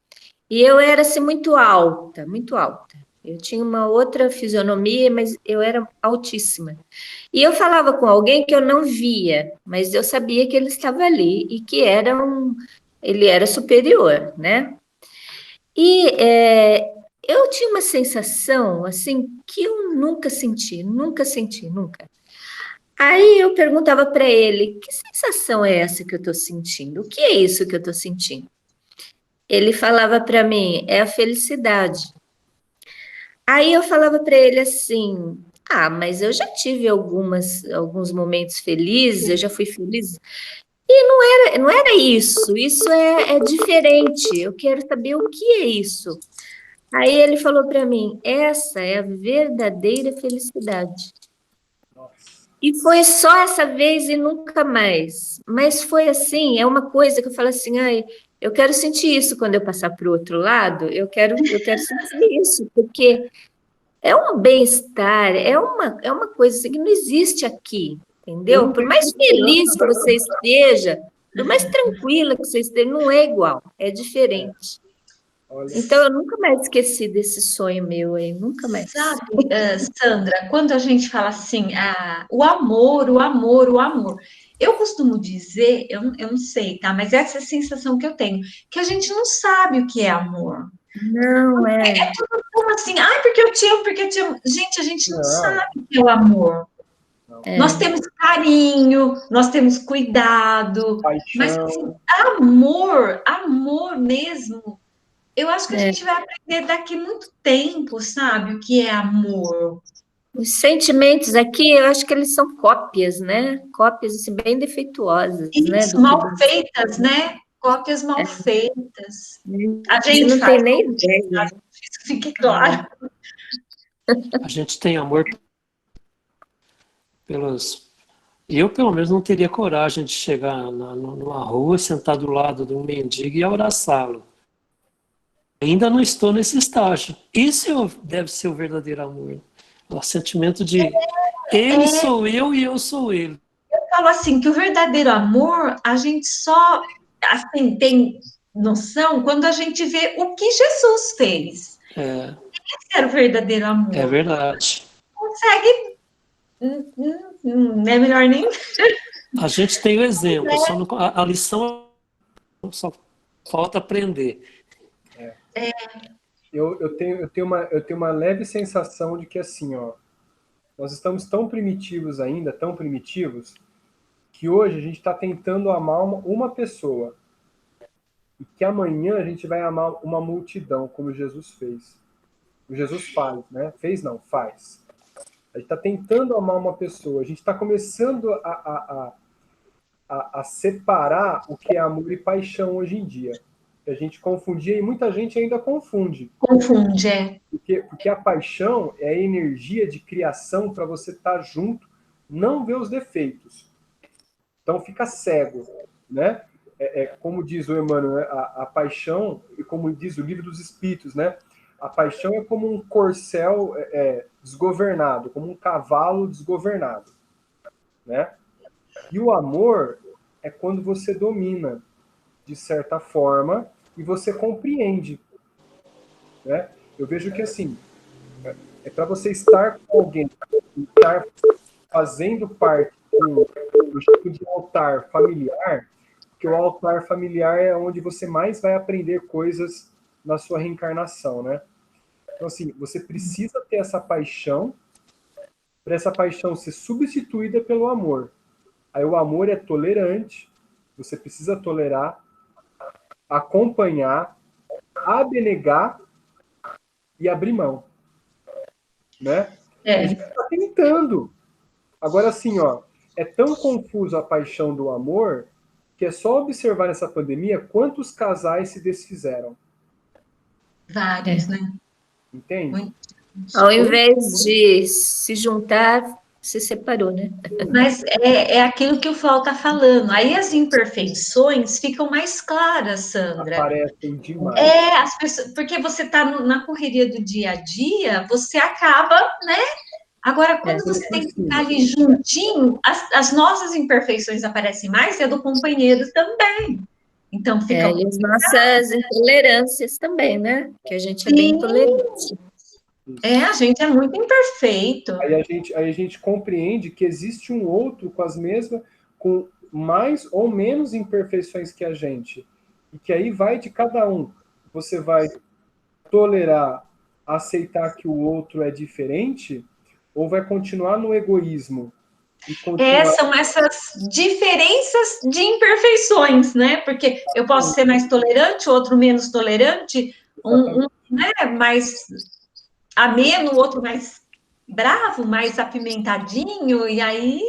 E eu era assim, muito alta, muito alta. Eu tinha uma outra fisionomia, mas eu era altíssima. E eu falava com alguém que eu não via, mas eu sabia que ele estava ali e que ele era superior, né? E eu tinha uma sensação assim que eu nunca senti, nunca senti, nunca. Aí eu perguntava para ele: que sensação é essa que eu estou sentindo? O que é isso que eu estou sentindo? Ele falava para mim: é a felicidade. Aí eu falava para ele assim: ah, mas eu já tive alguns momentos felizes, eu já fui feliz. E não era isso, isso é diferente. Eu quero saber o que é isso. Aí ele falou para mim: essa é a verdadeira felicidade. E foi só essa vez e nunca mais. Mas foi assim, é uma coisa que eu falo assim, ai, eu quero sentir isso quando eu passar para o outro lado, eu quero sentir isso, porque é um bem-estar, é uma coisa assim que não existe aqui, entendeu? Por mais feliz que você esteja, por mais tranquila que você esteja, não é igual, é diferente. Então, eu nunca mais esqueci desse sonho meu aí, nunca mais. Sabe, Sandra, quando a gente fala assim, o amor, o amor, o amor, eu costumo dizer, eu não sei, tá? Mas essa é a sensação que eu tenho, que a gente não sabe o que é amor. Não, É tudo como assim, porque eu te amo, porque eu te amo. Gente, a gente não sabe o que é o amor. Nós temos carinho, nós temos cuidado, mas assim, amor mesmo. Eu acho que a gente vai aprender daqui muito tempo, sabe? O que é amor. Os sentimentos aqui, eu acho que eles são cópias, né? Cópias assim, bem defeituosas, né? Isso, mal feitas, né? Cópias mal feitas. A gente não faz, tem nem ideia. isso fique claro. A gente tem amor pelos. Eu, pelo menos, não teria coragem de chegar numa rua, sentar do lado de um mendigo e abraçá-lo. Ainda não estou nesse estágio. Isso deve ser o verdadeiro amor. O sentimento de ele sou eu e eu sou ele. Eu falo assim, que o verdadeiro amor, a gente só assim, tem noção quando a gente vê o que Jesus fez. Esse era o verdadeiro amor. É verdade. Consegue. Não é melhor nem. A gente tem o exemplo, a lição só falta aprender. Eu tenho uma leve sensação de que assim, ó, nós estamos tão primitivos ainda, tão primitivos, que hoje a gente está tentando amar uma pessoa. E que amanhã a gente vai amar uma multidão, como Jesus fez. O Jesus faz, né? Fez não, faz. A gente está tentando amar uma pessoa. A gente está começando a separar o que é amor e paixão hoje em dia. A gente confundia, e muita gente ainda confunde. Confunde, é. Porque a paixão é a energia de criação para você estar junto, não ver os defeitos. Então fica cego, né? Como diz o Emmanuel, a paixão, e como diz o Livro dos Espíritos, né? A paixão é como um corcel desgovernado, como um cavalo desgovernado, né? E o amor é quando você domina, de certa forma, e você compreende, né? Eu vejo que, assim, é para você estar com alguém, estar fazendo parte do tipo de altar familiar, que o altar familiar é onde você mais vai aprender coisas na sua reencarnação, né? Então, assim, você precisa ter essa paixão, para essa paixão ser substituída pelo amor. Aí o amor é tolerante, você precisa tolerar, acompanhar, abnegar e abrir mão, né? A gente está tentando. Agora, assim, ó, é tão confuso a paixão do amor que é só observar nessa pandemia quantos casais se desfizeram. Vários, né? Entende? Ao invés de se juntar, se separou, né? Mas é aquilo que o Flau está falando. Aí as imperfeições ficam mais claras, Sandra. Aparecem demais. As pessoas, porque você está na correria do dia a dia, você acaba, né? Agora, quando você tem que ficar ali juntinho, as nossas imperfeições aparecem mais, e a do companheiro também. Então, fica. E as nossas intolerâncias também, né? Que a gente é bem intolerante. A gente é muito imperfeito. Aí a gente compreende que existe um outro com mais ou menos imperfeições que a gente. E que aí vai de cada um. Você vai tolerar, aceitar que o outro é diferente, ou vai continuar no egoísmo? São essas diferenças de imperfeições, né? Porque eu posso ser mais tolerante, outro menos tolerante, um né, mais ameno, o outro mais bravo, mais apimentadinho, e aí...